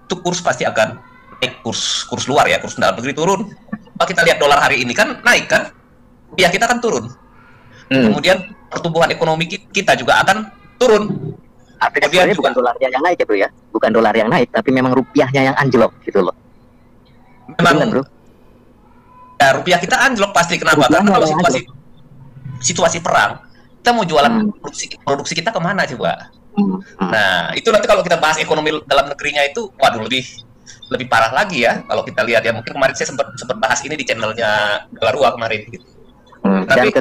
itu kurs pasti akan naik, kurs luar ya, kurs dalam negeri turun. Kalau kita lihat dolar hari ini kan naik kan, rupiah kita kan turun. Kemudian pertumbuhan ekonomi kita juga akan turun. Artinya bukan dolarnya yang naik ya bro ya, bukan dolar yang naik, tapi memang rupiahnya yang anjlok gitu loh. Memang bro. Ya, rupiah kita anjlok pasti. Kenapa? Karena kalau situasi perang, kita mau jualan produksi kita kemana coba? Nah, itu nanti kalau kita bahas ekonomi dalam negerinya itu, waduh lebih parah lagi ya. Kalau kita lihat ya, mungkin kemarin saya sempat bahas ini di channelnya Galarua kemarin. Gitu. Dan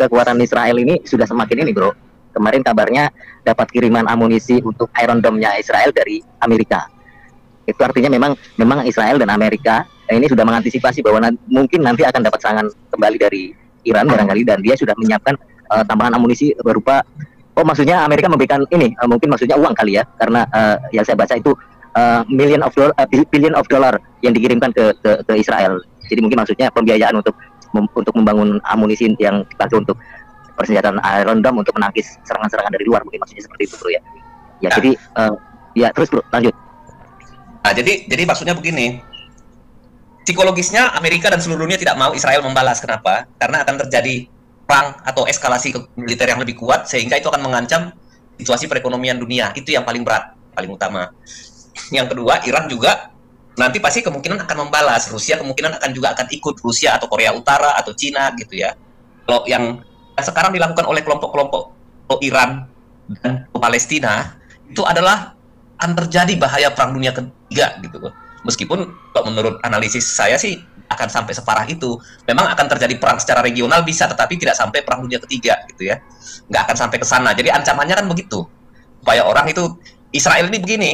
kekuatan Israel ini sudah semakin ini bro. Kemarin kabarnya dapat kiriman amunisi untuk Iron Dome-nya Israel dari Amerika. Itu artinya memang Israel dan Amerika ini sudah mengantisipasi bahwa mungkin nanti akan dapat serangan kembali dari Iran barangkali, dan dia sudah menyiapkan tambahan amunisi berupa, maksudnya Amerika memberikan ini, mungkin maksudnya uang kali ya, karena yang saya baca itu billion of dollar yang dikirimkan ke Israel. Jadi mungkin maksudnya pembiayaan untuk membangun amunisi yang dipakai untuk persenjataan Iron Dome untuk menangkis serangan-serangan dari luar, mungkin maksudnya seperti itu bro ya. Ya jadi ya terus bro lanjut. Nah jadi maksudnya begini, psikologisnya Amerika dan seluruh dunia tidak mau Israel membalas. Kenapa? Karena akan terjadi perang atau eskalasi militer yang lebih kuat, sehingga itu akan mengancam situasi perekonomian dunia. Itu yang paling berat, paling utama. Yang kedua, Iran juga nanti pasti kemungkinan akan membalas. Rusia kemungkinan juga akan ikut, Rusia atau Korea Utara atau Cina gitu ya. Kalau yang sekarang dilakukan oleh kelompok-kelompok Iran dan Palestina itu adalah akan terjadi bahaya perang dunia ketiga gitu. Meskipun kalau menurut analisis saya sih akan sampai separah itu. Memang akan terjadi perang secara regional bisa, tetapi tidak sampai perang dunia ketiga gitu ya. Nggak akan sampai ke sana. Jadi ancamannya kan begitu. Supaya orang itu, Israel ini begini,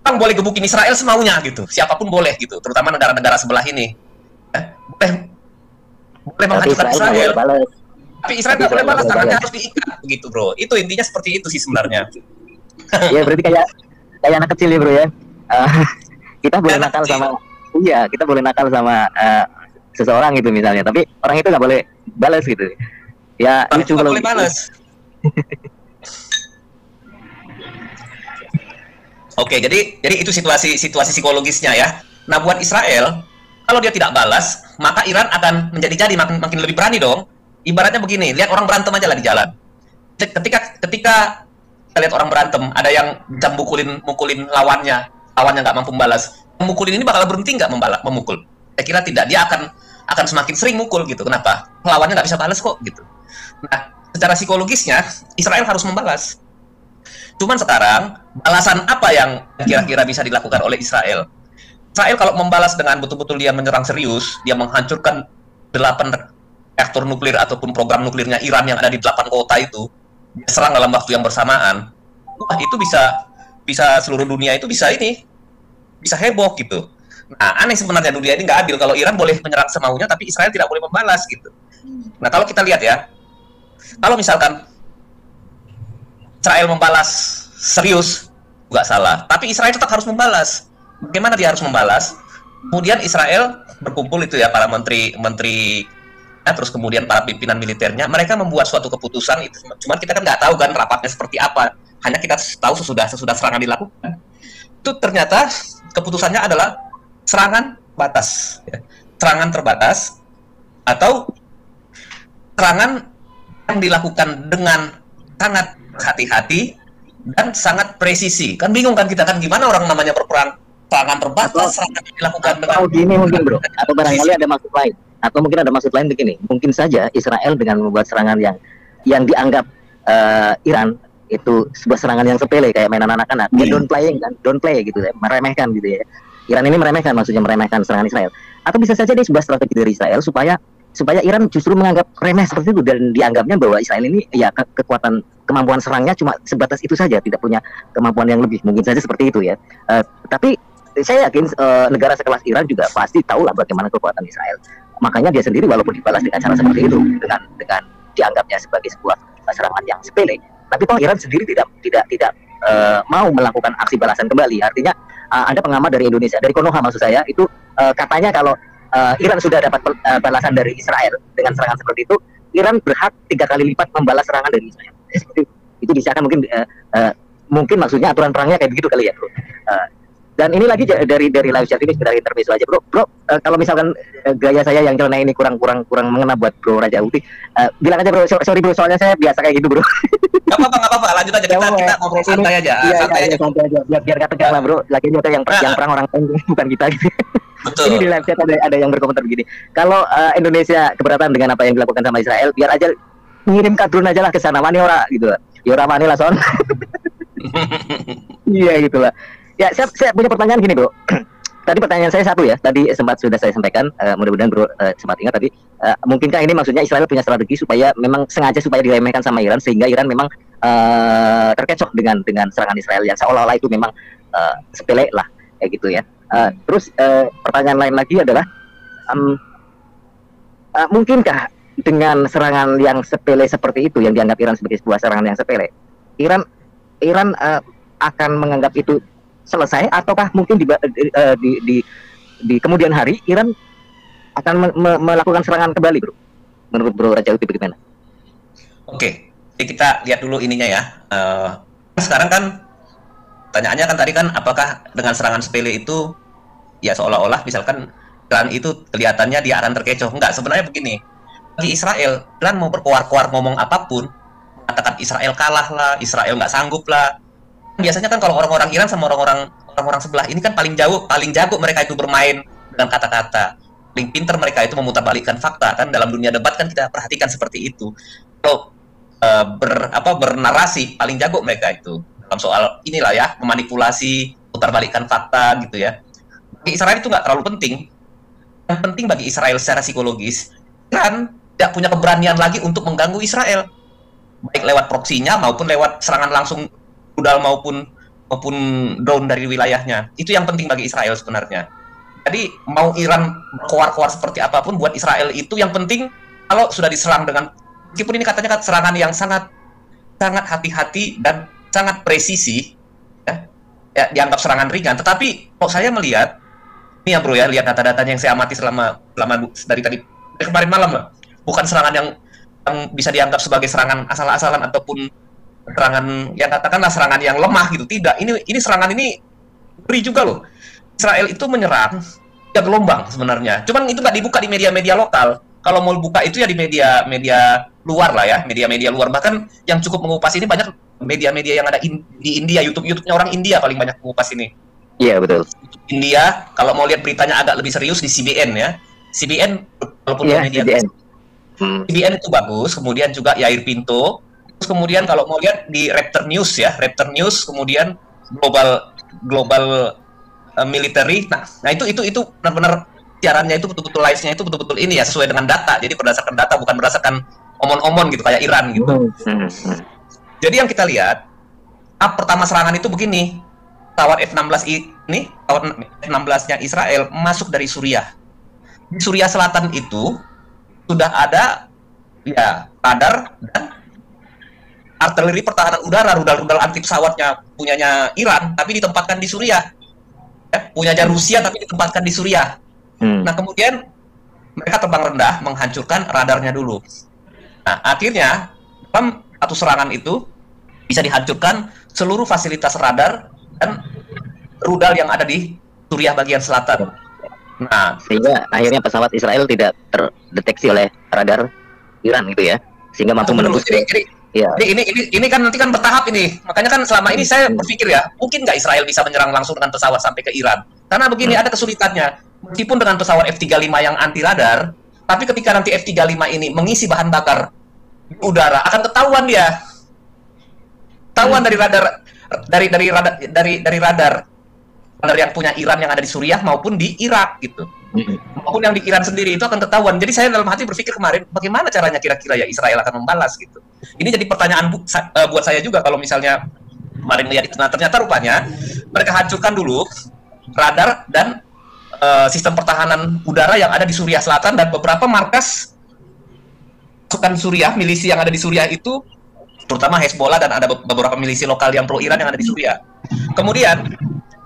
orang boleh gebukin Israel semaunya gitu. Siapapun boleh gitu, terutama negara-negara sebelah ini. Boleh menghancurkan Israel. Tapi Israel nggak boleh balas, tangannya harus diikat begitu bro. Itu intinya seperti itu sih sebenarnya. Ya berarti kayak anak kecil ya bro ya. Kita boleh nakal sama, kita boleh nakal sama seseorang gitu misalnya, tapi orang itu nggak boleh balas gitu. Ya lucu kalau boleh balas. Oke, jadi itu situasi psikologisnya ya. Nah, buat Israel, kalau dia tidak balas, maka Iran akan menjadi makin lebih berani dong. Ibaratnya begini, lihat orang berantem aja lah di jalan. Ketika kita lihat orang berantem, ada yang bisa mukulin lawannya nggak mampu membalas. Memukulin ini bakal berhenti nggak memukul? Saya kira tidak. Dia akan semakin sering mukul gitu. Kenapa? Lawannya nggak bisa balas kok gitu. Nah, secara psikologisnya Israel harus membalas. Cuman sekarang balasan apa yang kira-kira bisa dilakukan oleh Israel? Israel kalau membalas dengan betul-betul dia menyerang serius, dia menghancurkan 8 reaktor nuklir ataupun program nuklirnya Iran yang ada di 8 kota itu, dia serang dalam waktu yang bersamaan. Wah, itu bisa seluruh dunia itu bisa heboh gitu. Nah, aneh sebenarnya, dunia ini nggak adil kalau Iran boleh menyerang semaunya tapi Israel tidak boleh membalas gitu. Nah, kalau kita lihat ya, kalau misalkan Israel membalas serius, nggak salah. Tapi Israel tetap harus membalas. Bagaimana dia harus membalas? Kemudian Israel berkumpul itu ya, para menteri, terus kemudian para pimpinan militernya, mereka membuat suatu keputusan itu. Cuman kita kan nggak tahu kan rapatnya seperti apa. Hanya kita tahu sesudah serangan dilakukan. Itu ternyata keputusannya adalah serangan batas, ya. Serangan terbatas atau serangan yang dilakukan dengan sangat hati-hati dan sangat presisi. Kan bingung kan kita kan, gimana orang namanya berperang, serangan terbatas, serangan yang dilakukan dengan gini mungkin bro, atau barangkali ada maksud lain, atau mungkin ada maksud lain begini. Mungkin saja Israel dengan membuat serangan yang dianggap Iran itu sebuah serangan yang sepele kayak mainan anak-anak, dia don't play gitu ya, meremehkan gitu ya. Iran ini meremehkan, maksudnya meremehkan serangan Israel. Atau bisa saja dia sebuah strategi dari Israel supaya Iran justru menganggap remeh seperti itu, dan dianggapnya bahwa Israel ini ya kemampuan serangnya cuma sebatas itu saja, tidak punya kemampuan yang lebih. Mungkin saja seperti itu ya. Tapi saya yakin negara sekelas Iran juga pasti tahu lah bagaimana kekuatan Israel. Makanya dia sendiri walaupun dibalas dengan cara seperti itu, dengan dianggapnya sebagai sebuah serangan yang sepele, tapi toh Iran sendiri tidak mau melakukan aksi balasan kembali. Artinya ada pengamat dari Indonesia, dari Konoha maksud saya, itu katanya kalau Iran sudah dapat balasan dari Israel dengan serangan seperti itu, Iran berhak 3 kali lipat membalas serangan dari Israel. Itu bisa kan, mungkin maksudnya aturan perangnya kayak begitu kali ya bro. Dan ini lagi dari live chat ini sekedar intermezzo aja bro. Kalau misalkan gaya saya yang celana ini kurang mengena buat bro Raja Uti, bilang aja bro, sorry bro, soalnya saya biasa kayak gitu bro. Gak apa-apa, lanjut aja, kita ngobrol santai aja. Santai aja biar gak tegang lah bro. Lagi ini yang perang orang lain, bukan kita gitu. Betul. Ini di live chat ada yang berkomentar begini, kalau Indonesia keberatan dengan apa yang dilakukan sama Israel, biar aja ngirim kadrun aja lah ke sana, mani ora gitu lah. Ya ora mani lah son. Iya gitu lah. Ya, saya punya pertanyaan gini bro. Tadi pertanyaan saya satu ya, tadi sudah saya sampaikan, mudah-mudahan bro sempat ingat tadi. Mungkinkah ini maksudnya Israel punya strategi supaya memang sengaja supaya diremehkan sama Iran, sehingga Iran memang terkecoh dengan serangan Israel yang seolah-olah itu memang sepele lah kayak gitu ya. Terus pertanyaan lain lagi adalah mungkinkah dengan serangan yang sepele seperti itu, yang dianggap Iran sebagai sebuah serangan yang sepele, Iran akan menganggap itu selesai, ataukah mungkin di kemudian hari Iran akan melakukan serangan kembali bro? Menurut bro Raja Uti bagaimana? Oke, jadi kita lihat dulu ininya ya. Sekarang kan pertanyaannya kan tadi kan, apakah dengan serangan sepele itu ya seolah-olah misalkan Iran itu kelihatannya dia akan terkecoh. Enggak, sebenarnya begini, bagi Israel, Iran mau berkoar-koar ngomong apapun, katakan Israel kalah lah, Israel nggak sanggup lah, biasanya kan kalau orang-orang Iran sama orang-orang sebelah ini kan paling jago mereka itu bermain dengan kata-kata, paling pinter mereka itu memutarbalikkan fakta. Kan dalam dunia debat kan kita perhatikan seperti itu. Kalau bernarasi, paling jago mereka itu dalam soal inilah ya, memanipulasi, putarbalikkan fakta gitu ya. Bagi Israel itu nggak terlalu penting. Yang penting bagi Israel secara psikologis, Iran tidak punya keberanian lagi untuk mengganggu Israel, baik lewat proksinya maupun lewat serangan langsung rudal maupun drone dari wilayahnya. Itu yang penting bagi Israel sebenarnya. Jadi mau Iran berkoar-koar seperti apapun, buat Israel itu yang penting kalau sudah diserang dengan, meskipun ini katanya kan serangan yang sangat hati-hati dan sangat presisi ya, dianggap serangan ringan, tetapi kok saya melihat ini ya bro ya, lihat data-datanya yang saya amati selama dari kemarin malam lah, bukan serangan yang bisa dianggap sebagai serangan asal-asalan ataupun serangan yang katakanlah serangan yang lemah gitu. Tidak, ini serangan ini Ngeri juga loh. Israel itu menyerang ya gelombang sebenarnya. Cuman itu nggak dibuka di media-media lokal. Kalau mau buka itu ya di media-media luar lah ya, media-media luar. Bahkan yang cukup mengupas ini banyak media-media yang ada di India, YouTube-nya orang India paling banyak mengupas ini. Iya, betul. India, kalau mau lihat beritanya agak lebih serius di CBN ya. CBN walaupun media CBN. CBN itu bagus, kemudian juga Yair Pinto. Terus kemudian kalau mau lihat di Raptor News ya, Raptor News, kemudian Global Military. Nah itu benar-benar siarannya itu betul-betul live-nya itu betul-betul ini ya, sesuai dengan data. Jadi berdasarkan data, bukan berdasarkan omon-omon gitu kayak Iran gitu. Jadi yang kita lihat, pertama serangan itu begini. Pesawat F-16 ini, pesawat F-16-nya Israel masuk dari Suriah. Di Suriah Selatan itu sudah ada ya radar dan artileri pertahanan udara, rudal-rudal anti pesawatnya punyanya Iran, tapi ditempatkan di Suriah. Ya, punyanya Rusia tapi ditempatkan di Suriah. Nah, kemudian mereka terbang rendah menghancurkan radarnya dulu. Nah, akhirnya dalam satu serangan itu bisa dihancurkan seluruh fasilitas radar dan rudal yang ada di Suriah bagian selatan. Nah, sehingga akhirnya pesawat Israel tidak terdeteksi oleh radar Iran gitu ya, sehingga mampu menembus. Jadi ini kan nanti kan bertahap ini. Makanya kan selama ini saya berpikir ya, mungkin nggak Israel bisa menyerang langsung dengan pesawat sampai ke Iran. Karena begini ada kesulitannya. Meskipun dengan pesawat F-35 yang anti radar, tapi ketika nanti F-35 ini mengisi bahan bakar di udara akan ketahuan dia. Ketahuan dari radar yang punya Iran yang ada di Suriah maupun di Irak gitu. Maupun yang di Iran sendiri itu akan ketahuan. Jadi saya dalam hati berpikir kemarin bagaimana caranya kira-kira ya Israel akan membalas gitu. Ini jadi pertanyaan buat saya juga kalau misalnya kemarin lihat itu. Nah, ternyata rupanya mereka hancurkan dulu radar dan sistem pertahanan udara yang ada di Suriah Selatan dan beberapa markas pasukan Suriah, milisi yang ada di Suriah itu, terutama Hezbollah dan ada beberapa milisi lokal yang pro Iran yang ada di Suriah. Kemudian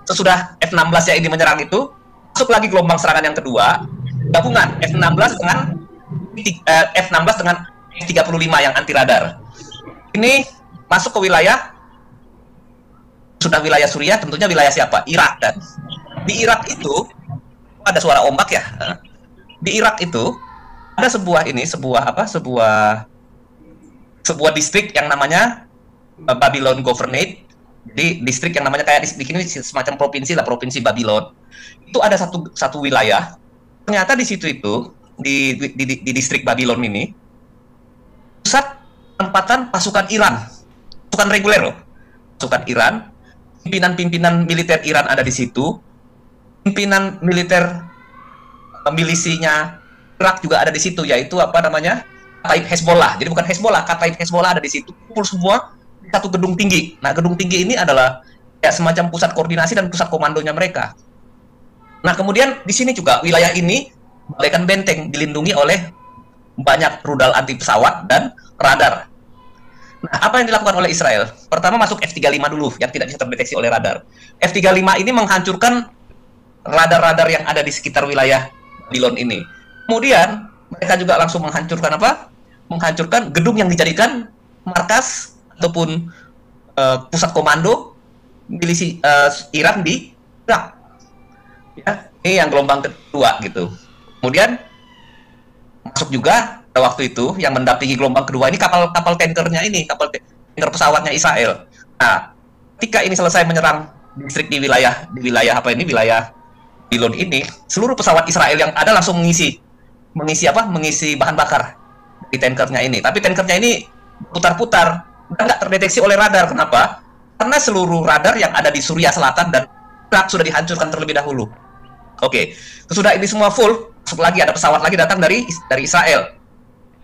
sesudah F-16 yang ini menyerang itu, masuk lagi gelombang serangan yang kedua, gabungan F-16 dengan F-35 yang anti radar. Ini masuk ke wilayah, sudah wilayah Suriah, tentunya wilayah siapa? Irak. Dan di Irak itu ada suara ombak ya. Di Irak itu ada sebuah distrik yang namanya Babylon Governorate. Di distrik yang namanya kayak di sini semacam provinsi lah, provinsi Babylon. Itu ada satu wilayah. Ternyata di situ itu di distrik Babylon ini pusat penempatan pasukan Iran, pasukan reguler loh, pasukan Iran. Pimpinan militer Iran ada di situ. Pimpinan militer milisinya Irak juga ada di situ, yaitu Kataib Hezbollah. Jadi bukan Hezbollah, Kataib Hezbollah ada di situ. Kumpul semua di satu gedung tinggi. Nah, gedung tinggi ini adalah ya semacam pusat koordinasi dan pusat komandonya mereka. Nah, kemudian di sini juga wilayah ini bagaikan benteng, dilindungi oleh banyak rudal anti pesawat dan radar. Nah, apa yang dilakukan oleh Israel? Pertama masuk F-35 dulu yang tidak bisa terdeteksi oleh radar. F-35 ini menghancurkan radar-radar yang ada di sekitar wilayah Babylon ini. Kemudian mereka juga langsung menghancurkan menghancurkan gedung yang dijadikan markas ataupun pusat komando milisi Iran di Irak. Ya, ini yang gelombang kedua gitu. Kemudian masuk juga pada waktu itu yang mendampingi gelombang kedua ini kapal tankernya ini, kapal tanker pesawatnya Israel. Nah, ketika ini selesai menyerang distrik di wilayah Babylon ini, seluruh pesawat Israel yang ada langsung mengisi bahan bakar di tankernya ini. Tapi tankernya ini putar-putar, nggak terdeteksi oleh radar. Kenapa? Karena seluruh radar yang ada di Suriah Selatan dan Irak sudah dihancurkan terlebih dahulu. Oke, sesudah ini semua full, masuk lagi ada pesawat lagi datang dari Israel,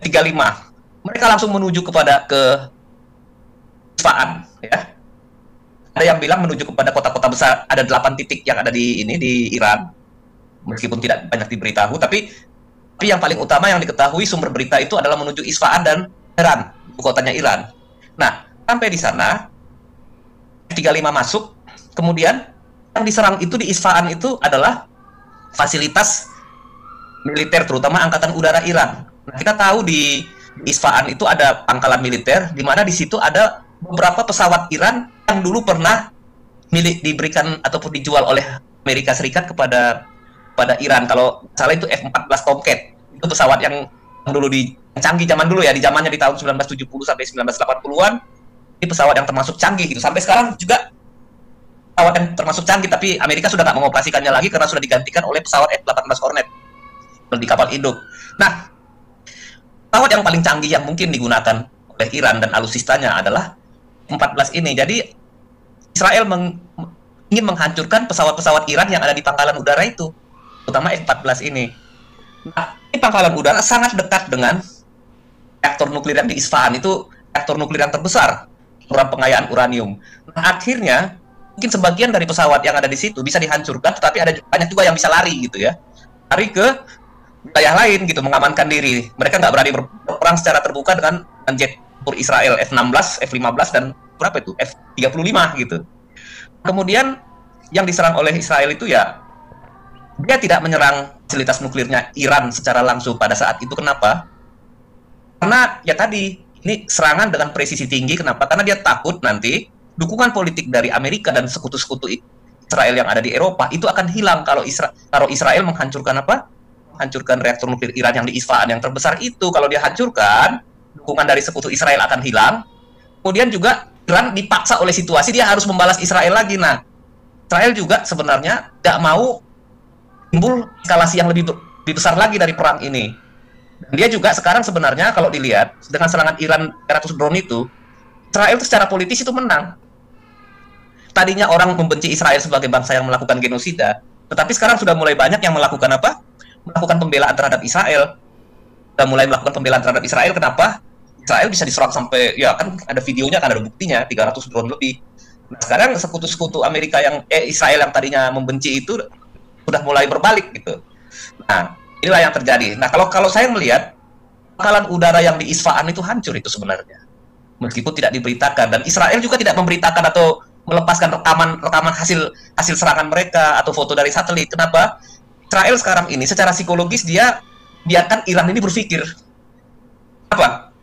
35. Mereka langsung menuju ke Isfahan, ya. Ada yang bilang menuju kepada kota-kota besar, ada 8 titik yang ada di Iran. Meskipun tidak banyak diberitahu, tapi yang paling utama yang diketahui sumber berita itu adalah menuju Isfahan dan Teheran, ibu kotanya Iran. Nah, sampai di sana 35 masuk, kemudian yang diserang itu di Isfahan itu adalah fasilitas militer, terutama angkatan udara Iran. Nah, kita tahu di Isfahan itu ada pangkalan militer, di mana di situ ada beberapa pesawat Iran yang dulu pernah diberikan ataupun dijual oleh Amerika Serikat kepada Iran. Kalau salah itu F-14 Tomcat. Itu pesawat yang dulu canggih zaman dulu ya, di zamannya di tahun 1970 sampai 1980-an. Ini pesawat yang termasuk canggih gitu. Sampai sekarang juga pesawat yang termasuk canggih, tapi Amerika sudah nggak mengoperasikannya lagi karena sudah digantikan oleh pesawat F-18 Hornet di kapal induk. Nah, pesawat yang paling canggih yang mungkin digunakan oleh Iran dan alutsistanya adalah 14 ini. Jadi Israel ingin menghancurkan pesawat-pesawat Iran yang ada di pangkalan udara itu, terutama F-14 ini. Nah, ini pangkalan udara sangat dekat dengan reaktor nuklir yang di Isfahan, itu reaktor nuklir yang terbesar dalam pengayaan uranium. Nah, akhirnya mungkin sebagian dari pesawat yang ada di situ bisa dihancurkan, tetapi ada banyak juga yang bisa lari gitu ya, lari ke wilayah lain gitu, mengamankan diri. Mereka nggak berani berperang secara terbuka dengan jet tempur Israel F-16, F-15 dan berapa itu F-35 gitu. Kemudian yang diserang oleh Israel itu ya, dia tidak menyerang fasilitas nuklirnya Iran secara langsung pada saat itu. Kenapa? Karena ya tadi, ini serangan dengan presisi tinggi. Kenapa? Karena dia takut nanti dukungan politik dari Amerika dan sekutu-sekutu Israel yang ada di Eropa itu akan hilang kalau Israel menghancurkan apa? Menghancurkan reaktor nuklir Iran yang di Isfahan yang terbesar itu. Kalau dia hancurkan, dukungan dari sekutu Israel akan hilang. Kemudian juga Iran dipaksa oleh situasi, dia harus membalas Israel lagi. Nah, Israel juga sebenarnya tidak mau timbul eskalasi yang lebih besar lagi dari perang ini. Dan dia juga sekarang sebenarnya kalau dilihat dengan serangan Iran 300 drone itu, Israel itu secara politis itu menang. Tadinya orang membenci Israel sebagai bangsa yang melakukan genosida, tetapi sekarang sudah mulai banyak yang melakukan apa? Melakukan pembelaan terhadap Israel. Sudah mulai melakukan pembelaan terhadap Israel. Kenapa? Israel bisa diserang sampai, ya kan ada videonya, kan ada buktinya, 300 drone lebih. Nah, sekarang sekutu-sekutu Amerika Israel yang tadinya membenci itu sudah mulai berbalik gitu. Nah, inilah yang terjadi. Nah, kalau saya melihat pangkalan udara yang di Isfahan itu hancur itu sebenarnya, meskipun tidak diberitakan, dan Israel juga tidak memberitakan atau melepaskan rekaman hasil serangan mereka atau foto dari satelit. Kenapa? Israel sekarang ini secara psikologis dia biarkan Iran ini berpikir apa?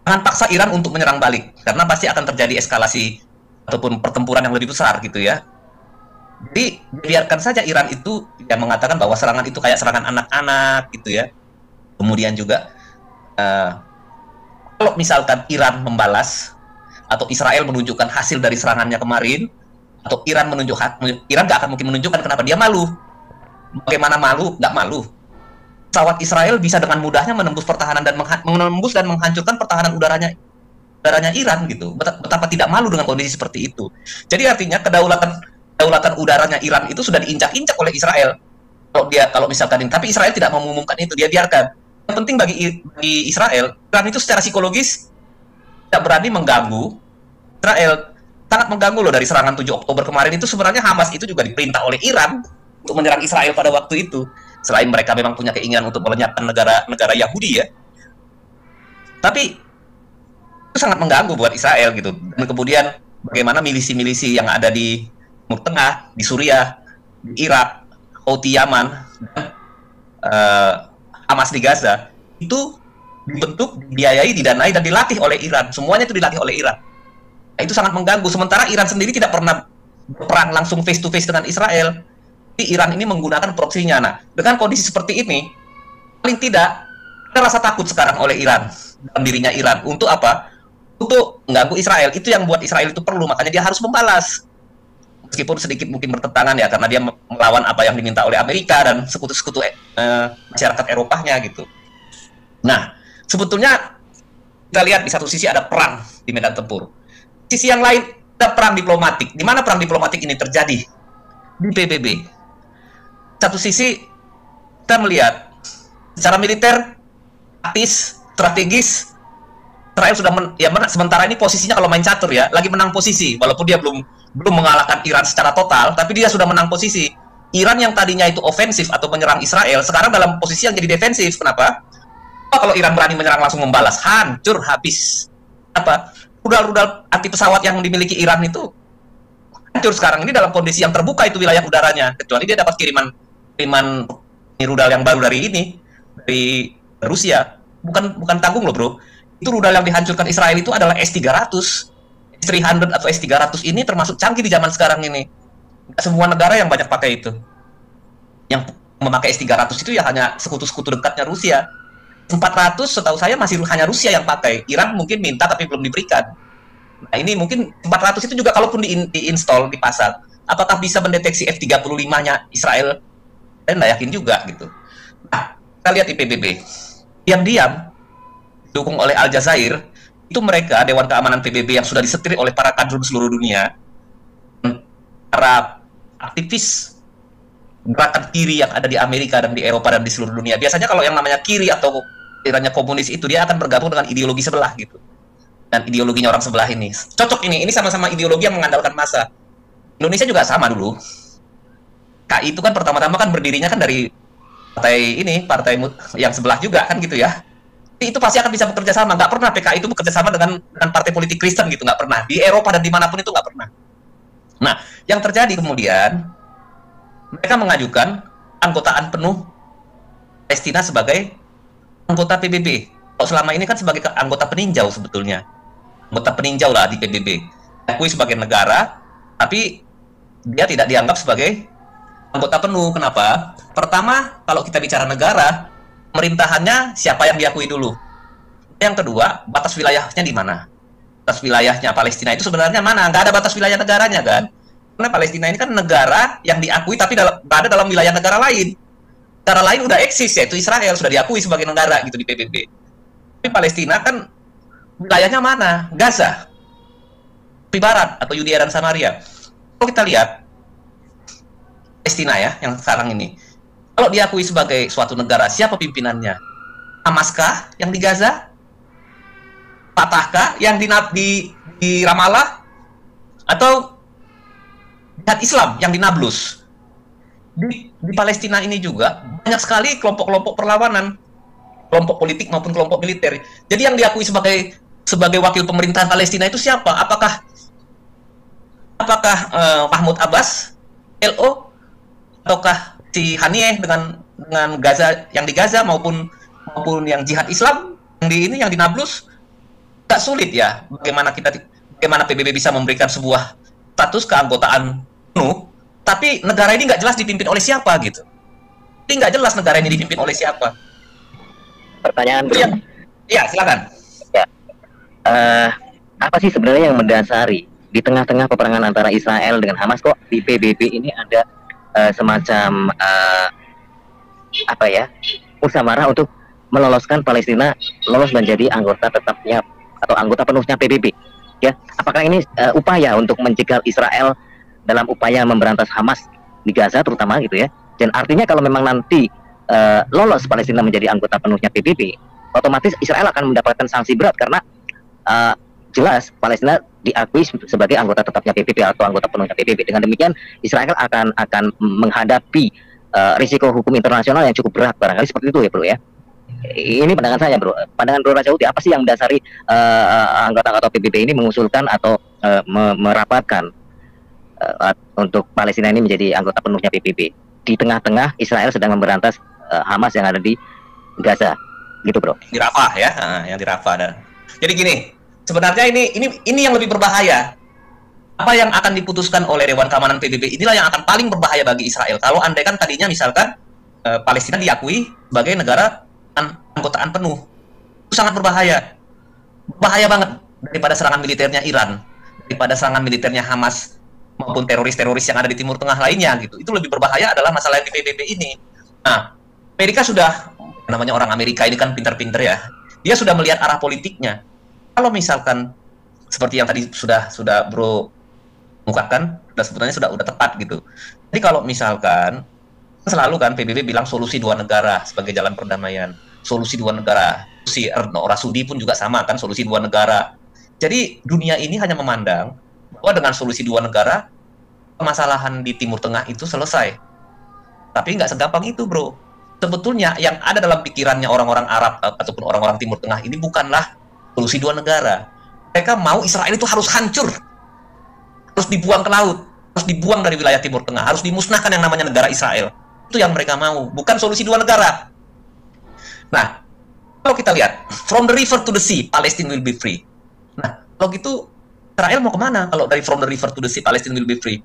Jangan paksa Iran untuk menyerang balik, karena pasti akan terjadi eskalasi ataupun pertempuran yang lebih besar gitu ya. Jadi biarkan saja Iran itu yang mengatakan bahwa serangan itu kayak serangan anak-anak gitu ya. Kemudian juga kalau misalkan Iran membalas atau Israel menunjukkan hasil dari serangannya kemarin, atau Iran nggak akan mungkin menunjukkan. Kenapa? Dia malu. Bagaimana malu? Nggak malu. Pesawat Israel bisa dengan mudahnya menembus pertahanan dan menghancurkan pertahanan udaranya Iran gitu. Betapa tidak malu dengan kondisi seperti itu. Jadi artinya kedaulatan udaranya Iran itu sudah diinjak-injak oleh Israel. Kalau misalkan ini, tapi Israel tidak mau mengumumkan itu, dia biarkan. Yang penting bagi Israel, Iran itu secara psikologis tidak berani mengganggu Israel. Sangat mengganggu loh dari serangan 7 Oktober kemarin itu. Sebenarnya Hamas itu juga diperintah oleh Iran untuk menyerang Israel pada waktu itu. Selain mereka memang punya keinginan untuk melenyapkan negara Yahudi ya, tapi itu sangat mengganggu buat Israel gitu. Dan kemudian bagaimana milisi-milisi yang ada di Timur Tengah, di Suriah, di Irak, Houthi Yaman, dan Hamas di Gaza itu dibentuk, dibiayai, didanai dan dilatih oleh Iran. Semuanya itu dilatih oleh Iran. Nah, itu sangat mengganggu. Sementara Iran sendiri tidak pernah berperang langsung face to face dengan Israel. Iran ini menggunakan proksinya. Nah, dengan kondisi seperti ini, paling tidak ada rasa takut sekarang oleh Iran, dalam dirinya Iran. Untuk apa? Untuk mengganggu Israel. Itu yang buat Israel itu perlu, makanya dia harus membalas. Meskipun sedikit mungkin bertentangan ya, karena dia melawan apa yang diminta oleh Amerika dan sekutu-sekutu masyarakat Eropanya gitu. Nah, sebetulnya kita lihat di satu sisi ada perang di medan tempur. Di sisi yang lain ada perang diplomatik. Di mana perang diplomatik ini terjadi? Di PBB. Satu sisi kita melihat secara militer, taktis, strategis, Israel sudah sementara ini posisinya kalau main catur ya, lagi menang posisi, walaupun dia belum mengalahkan Iran secara total, tapi dia sudah menang posisi. Iran yang tadinya itu ofensif atau menyerang Israel, sekarang dalam posisi yang jadi defensif. Kenapa? Kalau Iran berani menyerang langsung membalas, hancur habis. Apa? Rudal-rudal anti pesawat yang dimiliki Iran itu hancur sekarang ini dalam kondisi yang terbuka itu wilayah udaranya, kecuali dia dapat kiriman rudal yang baru dari Rusia. Bukan tanggung loh bro, itu rudal yang dihancurkan Israel itu adalah S-300 S300 atau S300 ini termasuk canggih di zaman sekarang ini. Nggak semua negara yang banyak pakai itu. Yang memakai S300 itu ya hanya sekutu-sekutu dekatnya Rusia. 400 setahu saya masih hanya Rusia yang pakai. Iran mungkin minta tapi belum diberikan. Nah ini mungkin 400 itu juga kalaupun diinstal, dipasang, apakah bisa mendeteksi F-35-nya Israel? Saya nggak yakin juga gitu. Nah, kita lihat di PBB. Diam-diam, didukung oleh Al Jazair, itu mereka, Dewan Keamanan PBB yang sudah disetir oleh para kadrun seluruh dunia, para aktivis gerakan kiri yang ada di Amerika dan di Eropa dan di seluruh dunia. Biasanya kalau yang namanya kiri atau kiranya komunis itu, dia akan bergabung dengan ideologi sebelah gitu. Dan ideologinya orang sebelah ini. Cocok ini sama-sama ideologi yang mengandalkan massa. Indonesia juga sama dulu. KI itu kan pertama-tama kan berdirinya kan dari partai ini, partai yang sebelah juga kan gitu ya. Itu pasti akan bisa bekerja sama. Nggak pernah PKI itu bekerja sama dengan partai politik Kristen gitu, nggak pernah. Di Eropa dan dimanapun itu nggak pernah. Nah, yang terjadi kemudian, mereka mengajukan anggotaan penuh Palestina sebagai anggota PBB. Kalau selama ini kan sebagai anggota peninjau sebetulnya. Anggota peninjau lah di PBB. Diakui sebagai negara, tapi dia tidak dianggap sebagai anggota penuh. Kenapa? Pertama, kalau kita bicara negara, pemerintahannya siapa yang diakui dulu. Yang kedua, batas wilayahnya di mana? Batas wilayahnya Palestina itu sebenarnya mana? Nggak ada batas wilayah negaranya kan? Karena Palestina ini kan negara yang diakui tapi berada dalam wilayah negara lain. Negara lain udah eksis, yaitu Israel, sudah diakui sebagai negara gitu di PBB. Tapi Palestina kan wilayahnya mana? Gaza, di Barat atau Yudea dan Samaria. Kalau kita lihat Palestina ya, yang sekarang ini, kalau diakui sebagai suatu negara, siapa pimpinannya? Hamaskah yang di Gaza? Fatahkah yang di Ramallah? Atau Jihad Islam yang di Nablus? Di Palestina ini juga banyak sekali kelompok-kelompok perlawanan, kelompok politik maupun kelompok militer. Jadi yang diakui sebagai wakil pemerintahan Palestina itu siapa? Apakah Mahmud Abbas, LO, ataukah si Haniyeh dengan Gaza, yang di Gaza maupun yang Jihad Islam yang di Nablus? Tak sulit ya bagaimana PBB bisa memberikan sebuah status keanggotaan penuh, tapi negara ini nggak jelas dipimpin oleh siapa gitu. Ini nggak jelas negara ini dipimpin oleh siapa. Pertanyaan, bro. Ya, silakan. Ya. Apa sih sebenarnya yang mendasari di tengah-tengah peperangan antara Israel dengan Hamas kok di PBB ini ada semacam musyawarah untuk meloloskan Palestina lolos menjadi anggota tetapnya atau anggota penuhnya PBB? Ya, apakah ini upaya untuk mencegah Israel dalam upaya memberantas Hamas di Gaza terutama gitu ya? Dan artinya kalau memang nanti lolos Palestina menjadi anggota penuhnya PBB, otomatis Israel akan mendapatkan sanksi berat karena jelas Palestina diakui sebagai anggota tetapnya PBB atau anggota penuhnya PBB. Dengan demikian Israel akan menghadapi risiko hukum internasional yang cukup berat barangkali seperti itu ya bro ya. Ini pandangan saya bro. Pandangan bro Rajauti, apa sih yang mendasari anggota-anggota PBB ini mengusulkan atau merapatkan untuk Palestina ini menjadi anggota penuhnya PBB di tengah-tengah Israel sedang memberantas Hamas yang ada di Gaza, gitu bro? Di Rafah ya, yang di Rafah. Dan jadi gini, sebenarnya ini yang lebih berbahaya. Apa yang akan diputuskan oleh Dewan Keamanan PBB inilah yang akan paling berbahaya bagi Israel. Kalau andai kan tadinya misalkan Palestina diakui sebagai negara anggotaan penuh, itu sangat berbahaya, bahaya banget daripada serangan militernya Iran, daripada serangan militernya Hamas maupun teroris-teroris yang ada di Timur Tengah lainnya gitu. Itu lebih berbahaya adalah masalah di PBB ini. Nah, Amerika sudah, namanya orang Amerika ini kan pinter-pinter ya, dia sudah melihat arah politiknya. Kalau misalkan seperti yang tadi sudah bro mengungkapkan, sebetulnya sudah tepat gitu. Jadi kalau misalkan selalu kan PBB bilang solusi dua negara sebagai jalan perdamaian, solusi dua negara. Si Rasudi pun juga sama kan, solusi dua negara. Jadi dunia ini hanya memandang bahwa dengan solusi dua negara permasalahan di Timur Tengah itu selesai. Tapi nggak segampang itu bro. Sebetulnya yang ada dalam pikirannya orang-orang Arab ataupun orang-orang Timur Tengah ini bukanlah solusi dua negara. Mereka mau Israel itu harus hancur, harus dibuang ke laut, harus dibuang dari wilayah Timur Tengah, harus dimusnahkan yang namanya negara Israel. Itu yang mereka mau, bukan solusi dua negara. Nah, kalau kita lihat from the river to the sea, Palestine will be free. Nah, kalau gitu Israel mau kemana kalau dari from the river to the sea Palestine will be free?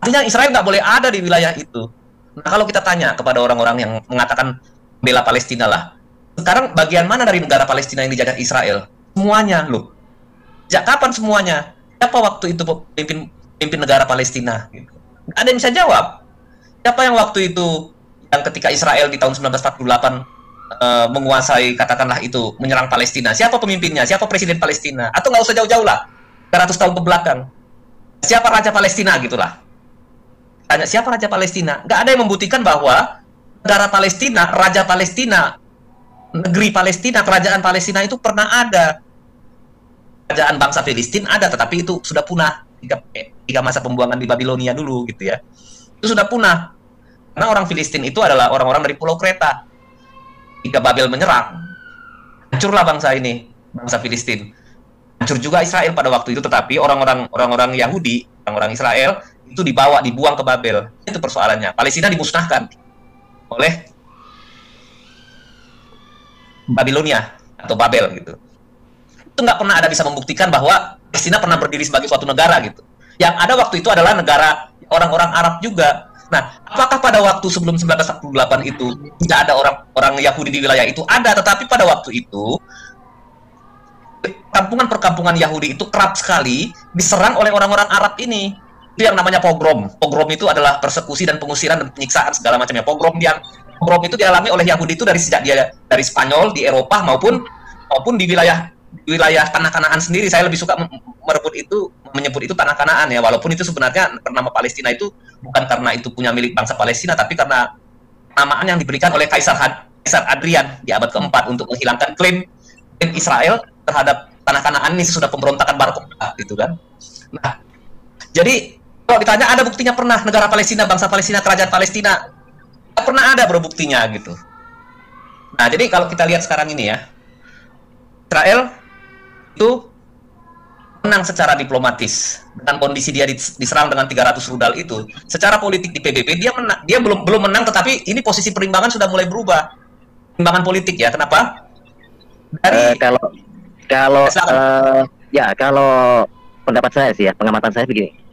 Artinya Israel nggak boleh ada di wilayah itu. Nah, kalau kita tanya kepada orang-orang yang mengatakan bela Palestina lah, sekarang bagian mana dari negara Palestina yang dijajah Israel? Semuanya loh. Sejak kapan semuanya? Siapa waktu itu pemimpin negara Palestina? Gitu. Nggak ada yang bisa jawab. Siapa yang waktu itu, yang ketika Israel di tahun 1948 menguasai, katakanlah itu, menyerang Palestina? Siapa pemimpinnya? Siapa presiden Palestina? Atau nggak usah jauh-jauh lah, 100 tahun ke belakang. Siapa raja Palestina gitulah. Tanya siapa raja Palestina? Nggak ada yang membuktikan bahwa negara Palestina, raja Palestina, negeri Palestina, kerajaan Palestina itu pernah ada. Kerajaan bangsa Filistin ada, tetapi itu sudah punah ketika masa pembuangan di Babilonia dulu gitu ya. Itu sudah punah. Karena orang Filistin itu adalah orang-orang dari Pulau Kreta. Ketika Babel menyerang, hancurlah bangsa ini, bangsa Filistin. Hancur juga Israel pada waktu itu, tetapi orang-orang Yahudi, orang-orang Israel itu dibuang ke Babel. Itu persoalannya. Palestina dimusnahkan oleh Babilonia atau Babel gitu. Itu nggak pernah ada bisa membuktikan bahwa Palestina pernah berdiri sebagai suatu negara gitu. Yang ada waktu itu adalah negara orang-orang Arab juga. Nah, apakah pada waktu sebelum 1948 itu tidak ada orang Yahudi di wilayah itu? Ada, tetapi pada waktu itu perkampungan Yahudi itu kerap sekali diserang oleh orang-orang Arab ini. Itu yang namanya pogrom. Pogrom itu adalah persekusi dan pengusiran dan penyiksaan segala macamnya. Pogrom itu dialami oleh Yahudi itu dari sejak dia dari Spanyol di Eropa maupun di wilayah tanah Kanaan sendiri. Saya lebih suka menyebut itu tanah Kanaan ya, walaupun itu sebenarnya nama Palestina itu bukan karena itu punya milik bangsa Palestina, tapi karena namaan yang diberikan oleh Kaisar Adrian di abad keempat untuk menghilangkan klaim Israel terhadap tanah Kanaan ini sesudah pemberontakan Bar Kokhba gitu kan. Nah, jadi kalau ditanya ada buktinya pernah negara Palestina, bangsa Palestina, kerajaan Palestina, nggak pernah ada buktinya gitu. Nah, jadi kalau kita lihat sekarang ini ya, Israel itu menang secara diplomatis dengan kondisi dia diserang dengan 300 rudal itu. Secara politik di PBB dia belum menang, tetapi ini posisi perimbangan sudah mulai berubah. Perimbangan politik ya. Kenapa? Dari kalau pendapat saya sih ya, pengamatan saya begini.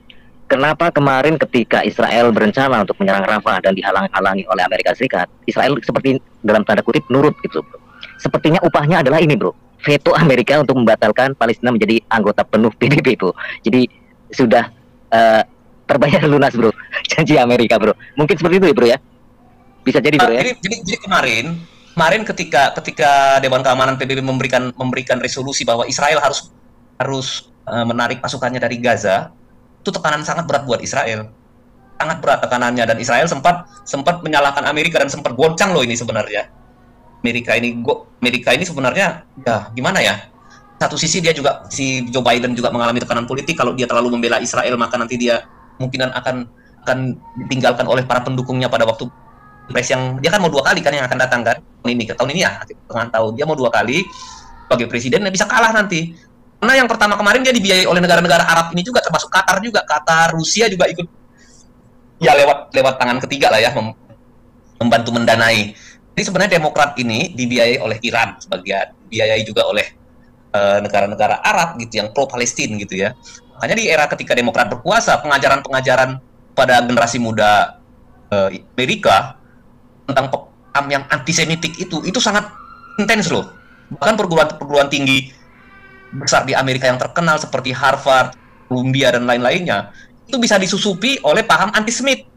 Kenapa kemarin ketika Israel berencana untuk menyerang Rafah dan dihalang-halangi oleh Amerika Serikat, Israel seperti dalam tanda kutip nurut gitu, bro. Sepertinya upahnya adalah ini, bro. Veto Amerika untuk membatalkan Palestina menjadi anggota penuh PBB, bro. Jadi sudah terbayar lunas, bro. Janji Amerika, bro. Mungkin seperti itu ya, bro ya. Bisa jadi, bro ya. Jadi kemarin ketika Dewan Keamanan PBB memberikan resolusi bahwa Israel harus menarik pasukannya dari Gaza, itu tekanan sangat berat buat Israel. Sangat berat tekanannya, dan Israel sempat menyalahkan Amerika dan sempat goncang loh ini sebenarnya. Amerika ini sebenarnya ya gimana ya? Satu sisi dia juga, si Joe Biden juga mengalami tekanan politik. Kalau dia terlalu membela Israel, maka nanti dia kemungkinan akan ditinggalkan oleh para pendukungnya pada waktu Pilpres yang dia kan mau 2 kali kan yang akan datang kan tahun ini ya, tengah tahun dia mau 2 kali sebagai presiden, dia bisa kalah nanti. Karena yang pertama kemarin dia dibiayai oleh negara-negara Arab ini juga, termasuk Qatar juga, Rusia juga ikut ya lewat tangan ketiga lah ya, membantu mendanai. Jadi sebenarnya Demokrat ini dibiayai oleh Iran sebagian, dibiayai juga oleh negara-negara Arab gitu yang pro Palestina gitu ya. Makanya di era ketika Demokrat berkuasa, pengajaran-pengajaran pada generasi muda Amerika tentang paham yang antisemitik itu sangat intens loh. Bahkan perguruan tinggi besar di Amerika yang terkenal seperti Harvard, Columbia dan lain-lainnya itu bisa disusupi oleh paham antisemit.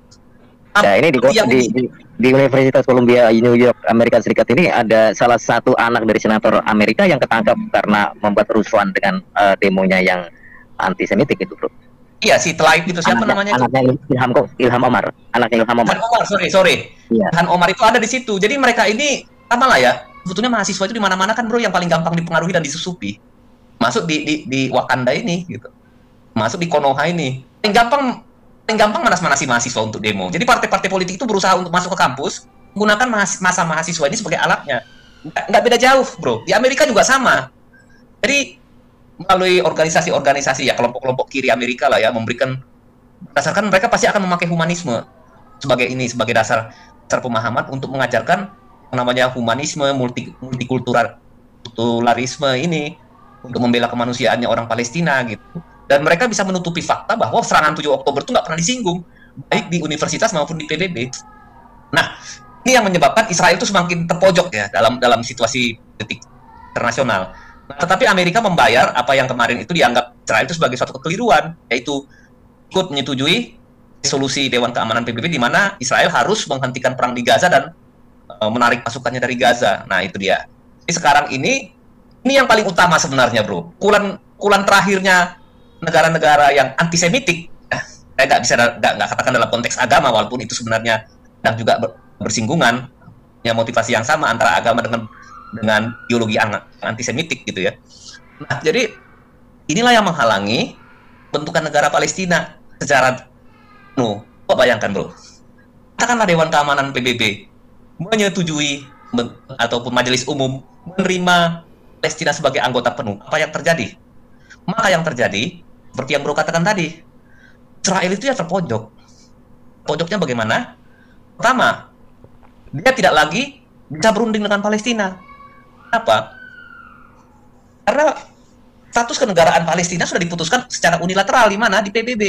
Ya, ini di Universitas Columbia New York Amerika Serikat ini ada salah satu anak dari senator Amerika yang ketangkap karena membuat kerusuhan dengan demonya yang antisemitik itu, bro. Iya, si Tlaib itu siapa namanya? Anaknya Ilham Omar. Anaknya Ilham Omar. Sorry. Ya. Ilham Omar itu ada di situ. Jadi mereka ini sama lah ya. Sebetulnya mahasiswa itu di mana-mana kan, bro, yang paling gampang dipengaruhi dan disusupi. Masuk di Wakanda ini gitu. Masuk di Konoha ini. Paling gampang manas-manasi mahasiswa untuk demo. Jadi partai-partai politik itu berusaha untuk masuk ke kampus menggunakan masa mahasiswa ini sebagai alatnya. Nggak beda jauh, bro. Di Amerika juga sama. Jadi melalui organisasi-organisasi ya, kelompok-kelompok kiri Amerika lah ya, memberikan berdasarkan mereka pasti akan memakai humanisme sebagai dasar pemahaman untuk mengajarkan yang namanya humanisme, multikulturalisme ini untuk membela kemanusiaannya orang Palestina gitu. Dan mereka bisa menutupi fakta bahwa serangan 7 Oktober itu nggak pernah disinggung, baik di universitas maupun di PBB. Nah, ini yang menyebabkan Israel itu semakin terpojok ya dalam situasi politik internasional. Nah, tetapi Amerika membayar apa yang kemarin itu dianggap Israel itu sebagai suatu kekeliruan, yaitu ikut menyetujui resolusi Dewan Keamanan PBB di mana Israel harus menghentikan perang di Gaza dan menarik pasukannya dari Gaza. Nah, itu dia. Jadi sekarang ini yang paling utama sebenarnya, bro. Kulan terakhirnya negara-negara yang antisemitik, saya nggak katakan dalam konteks agama, walaupun itu sebenarnya dan juga bersinggungan, ya motivasi yang sama antara agama dengan ideologi antisemitik gitu ya. Nah, jadi inilah yang menghalangi bentukan negara Palestina secara penuh. Bayangkan, bro. Katakanlah Dewan Keamanan PBB menyetujui ataupun Majelis Umum menerima Palestina sebagai anggota penuh. Apa yang terjadi? Maka yang terjadi, seperti yang bro katakan tadi, Israel itu ya terpojok. Pojoknya bagaimana? Pertama, dia tidak lagi bisa berunding dengan Palestina. Kenapa? Karena status kenegaraan Palestina sudah diputuskan secara unilateral di mana? Di PBB.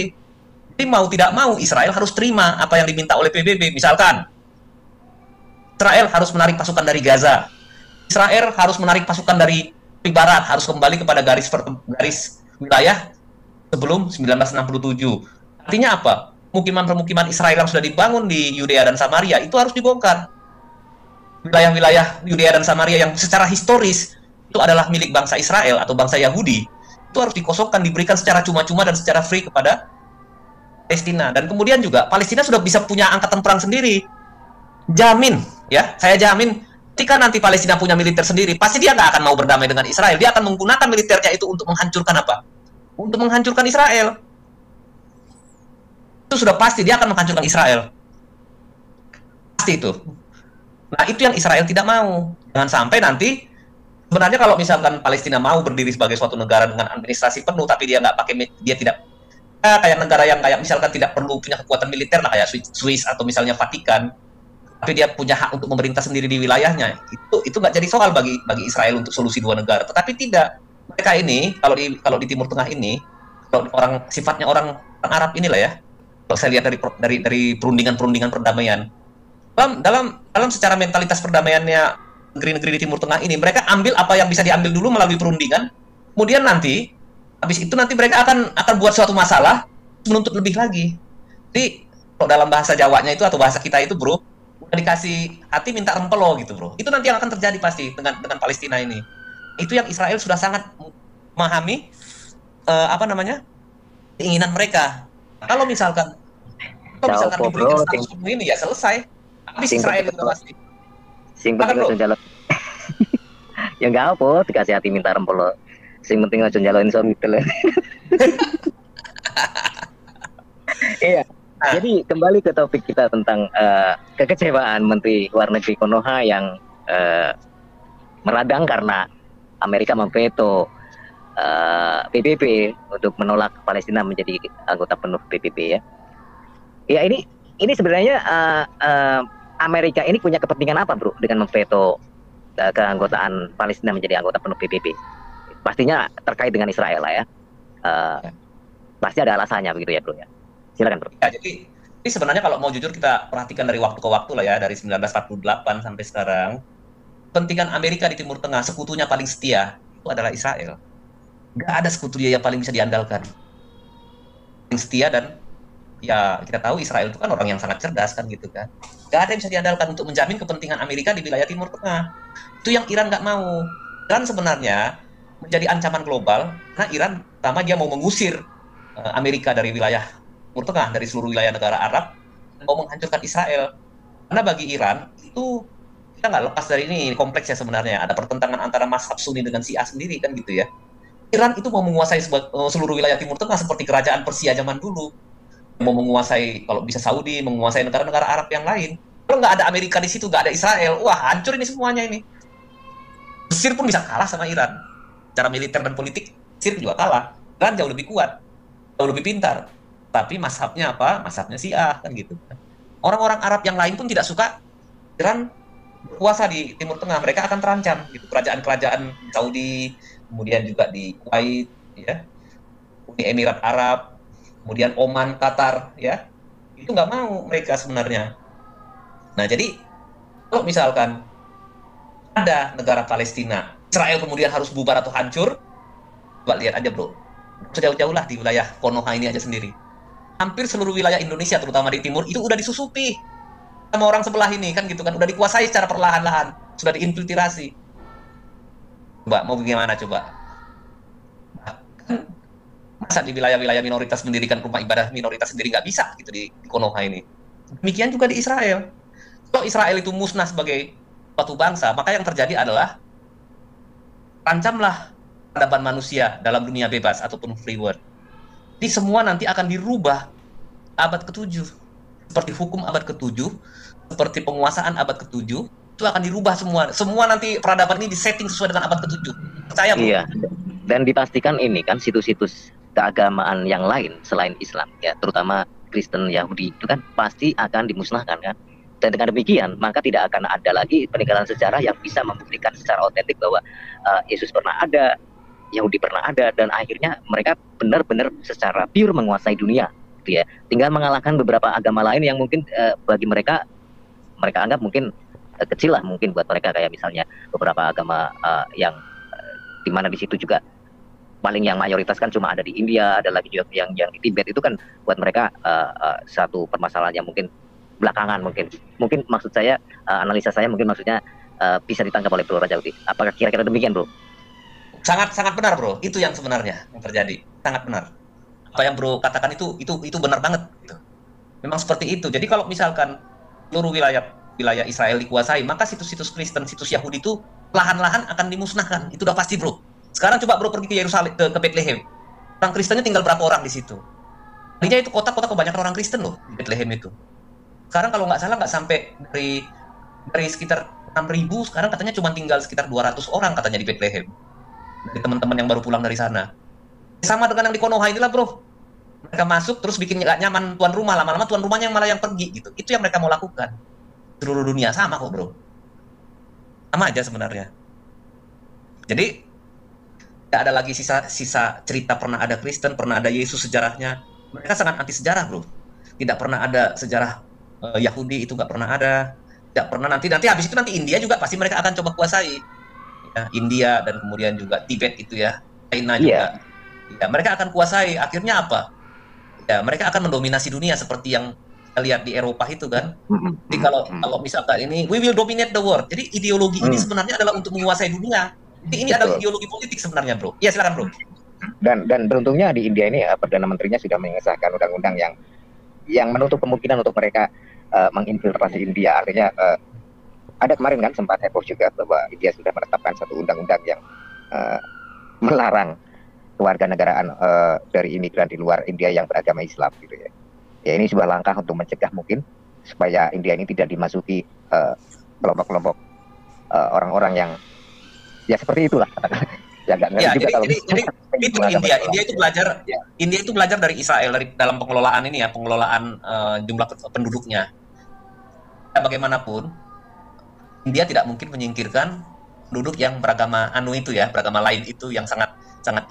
Jadi mau tidak mau Israel harus terima apa yang diminta oleh PBB. Misalkan, Israel harus menarik pasukan dari Gaza. Israel harus menarik pasukan dari Barat, harus kembali kepada garis wilayah sebelum 1967. Artinya apa? Pemukiman-pemukiman Israel yang sudah dibangun di Yudea dan Samaria itu harus dibongkar. Wilayah-wilayah Yudea dan Samaria yang secara historis itu adalah milik bangsa Israel atau bangsa Yahudi, itu harus dikosongkan, diberikan secara cuma-cuma dan secara free kepada Palestina. Dan kemudian juga Palestina sudah bisa punya angkatan perang sendiri. Jamin, ya, saya jamin ketika nanti Palestina punya militer sendiri, pasti dia nggak akan mau berdamai dengan Israel. Dia akan menggunakan militernya itu untuk menghancurkan apa? Untuk menghancurkan Israel. Itu sudah pasti, dia akan menghancurkan Israel. Pasti itu. Nah, itu yang Israel tidak mau. Jangan sampai nanti, sebenarnya kalau misalkan Palestina mau berdiri sebagai suatu negara dengan administrasi penuh, tapi dia nggak pakai, dia tidak, kayak negara yang kayak misalkan tidak perlu punya kekuatan militer lah, kayak Swiss atau misalnya Vatikan, tapi dia punya hak untuk memerintah sendiri di wilayahnya, itu nggak jadi soal bagi Israel untuk solusi dua negara. Tetapi tidak, mereka ini kalau di Timur Tengah ini, kalau sifatnya orang Arab inilah ya, kalau saya lihat dari perundingan perdamaian, dalam secara mentalitas perdamaiannya negeri-negeri di Timur Tengah ini, mereka ambil apa yang bisa diambil dulu melalui perundingan, kemudian nanti habis itu nanti mereka akan buat suatu masalah menuntut lebih lagi. Jadi kalau dalam bahasa Jawanya itu atau bahasa kita itu, bro, udah dikasih hati minta rempelo gitu, bro. Itu nanti yang akan terjadi pasti dengan Palestina ini. Itu yang Israel sudah sangat memahami keinginan mereka. Kalau misalkan diberikan status penuh ini ya selesai. Habis Israel itu pasti. Sing penting aja jalan. Ya enggak apa, dikasih hati minta rempelo. Sing penting aja jalan suami gitu loh. Iya. Jadi kembali ke topik kita tentang kekecewaan Menteri Luar Negeri Konoha yang meradang karena Amerika memveto PBB untuk menolak Palestina menjadi anggota penuh PBB ya. Ya ini sebenarnya Amerika ini punya kepentingan apa, bro, dengan memveto keanggotaan Palestina menjadi anggota penuh PBB? Pastinya terkait dengan Israel lah ya. Pasti ada alasannya begitu ya, bro ya. Silakan, bro. Ya, jadi sebenarnya kalau mau jujur kita perhatikan dari waktu ke waktu lah ya, dari 1948 sampai sekarang, kepentingan Amerika di Timur Tengah, sekutunya paling setia itu adalah Israel. Nggak ada sekutu dia yang paling bisa diandalkan. Paling setia, dan ya kita tahu Israel itu kan orang yang sangat cerdas kan gitu kan. Nggak ada yang bisa diandalkan untuk menjamin kepentingan Amerika di wilayah Timur Tengah. Itu yang Iran nggak mau. Iran sebenarnya menjadi ancaman global karena Iran pertama dia mau mengusir Amerika dari wilayah Timur Tengah, dari seluruh wilayah negara Arab, mau menghancurkan Israel. Karena bagi Iran itu kita nggak lepas dari ini kompleks ya sebenarnya. Ada pertentangan antara mazhab Sunni dengan Syiah sendiri kan gitu ya. Iran itu mau menguasai seluruh wilayah Timur Tengah seperti kerajaan Persia zaman dulu. Mau menguasai kalau bisa Saudi, menguasai negara-negara Arab yang lain. Kalau nggak ada Amerika di situ, nggak ada Israel, wah hancur ini semuanya ini. Mesir pun bisa kalah sama Iran. Cara militer dan politik, Mesir juga kalah. Iran jauh lebih kuat, jauh lebih pintar. Tapi mazhabnya apa? Mazhabnya Syiah kan gitu. Orang-orang Arab yang lain pun tidak suka Iran kuasa di Timur Tengah, mereka akan terancam gitu. Kerajaan-kerajaan Saudi, kemudian juga di Kuwait, ya, Uni Emirat Arab, kemudian Oman, Qatar, ya, itu nggak mau mereka sebenarnya. Nah, jadi kalau misalkan ada negara Palestina, Israel kemudian harus bubar atau hancur, coba lihat aja bro, sejauh-jauh lah di wilayah Konoha ini aja sendiri. Hampir seluruh wilayah Indonesia, terutama di timur, itu udah disusupi sama orang sebelah ini, kan gitu kan, udah dikuasai secara perlahan-lahan, sudah diinfiltrasi. Coba, mau bagaimana coba? Bahkan, masa di wilayah-wilayah minoritas mendirikan rumah ibadah minoritas sendiri nggak bisa gitu di Konoha ini. Demikian juga di Israel. Kalau Israel itu musnah sebagai suatu bangsa, maka yang terjadi adalah rancamlah peradaban manusia dalam dunia bebas ataupun free world. Jadi semua nanti akan dirubah abad ke-7. Seperti hukum abad ke-7, seperti penguasaan abad ke-7, itu akan dirubah semua. Semua nanti peradaban ini disetting sesuai dengan abad ke-7. Percaya, bro? Iya. Dan dipastikan ini kan situs-situs keagamaan yang lain selain Islam, ya, terutama Kristen, Yahudi itu kan pasti akan dimusnahkan kan. Dan dengan demikian, maka tidak akan ada lagi peninggalan sejarah yang bisa membuktikan secara otentik bahwa Yesus pernah ada, Yahudi pernah ada, dan akhirnya mereka benar-benar secara pure menguasai dunia, gitu ya. Tinggal mengalahkan beberapa agama lain yang mungkin bagi mereka anggap mungkin kecil lah, mungkin buat mereka, kayak misalnya beberapa agama yang di mana di situ juga paling yang mayoritas kan cuma ada di India, ada lagi juga yang di Tibet, itu kan buat mereka satu permasalahan yang mungkin belakangan, mungkin maksud saya, analisa saya mungkin maksudnya bisa ditangkap oleh Bro Rajauti. Apakah kira-kira demikian, Bro? Sangat benar, bro. Itu yang sebenarnya yang terjadi. Sangat benar. Apa yang bro katakan itu benar banget. Gitu. Memang seperti itu. Jadi kalau misalkan seluruh wilayah Israel dikuasai, maka situs-situs Kristen, situs Yahudi itu lahan-lahan akan dimusnahkan. Itu udah pasti, bro. Sekarang coba bro pergi ke Yerusalem, ke Bethlehem. Orang Kristennya tinggal berapa orang di situ? Tadinya itu kota kebanyakan orang Kristen loh di Bethlehem itu. Sekarang kalau nggak salah nggak sampai dari sekitar 6.000, sekarang katanya cuma tinggal sekitar 200 orang katanya di Bethlehem. Dari teman-teman yang baru pulang dari sana. Sama dengan yang di Konoha inilah, bro. Mereka masuk terus bikin nggak nyaman tuan rumah, lama-lama tuan rumahnya yang malah yang pergi gitu. Itu yang mereka mau lakukan. Seluruh dunia sama kok, bro. Sama aja sebenarnya. Jadi tidak ada lagi sisa cerita pernah ada Kristen, pernah ada Yesus sejarahnya. Mereka sangat anti sejarah, bro. Tidak pernah ada sejarah Yahudi, itu nggak pernah ada. Tidak pernah nanti habis itu nanti India juga pasti mereka akan coba kuasai. Ya, India dan kemudian juga Tibet itu ya, China juga. Ya, mereka akan kuasai. Akhirnya apa? Ya, mereka akan mendominasi dunia seperti yang kita lihat di Eropa itu kan. Jadi kalau misalkan ini we will dominate the world. Jadi ideologi ini sebenarnya adalah untuk menguasai dunia. Jadi ini adalah ideologi politik sebenarnya, bro. Iya, silakan, bro. Dan beruntungnya di India ini Perdana Menterinya sudah mengesahkan undang-undang yang menutup kemungkinan untuk mereka menginfiltrasi India. Artinya ada kemarin kan sempat heboh juga bahwa India sudah menetapkan satu undang-undang yang melarang kewarganegaraan dari imigran di luar India yang beragama Islam gitu ya. Ya, ini sebuah langkah untuk mencegah mungkin supaya India ini tidak dimasuki kelompok-kelompok orang-orang yang ya seperti itulah katakan. Ya, jadi itu India itu belajar dari Israel dalam pengelolaan ini ya, pengelolaan jumlah penduduknya. Ya, bagaimanapun India tidak mungkin menyingkirkan penduduk yang beragama beragama lain itu yang sangat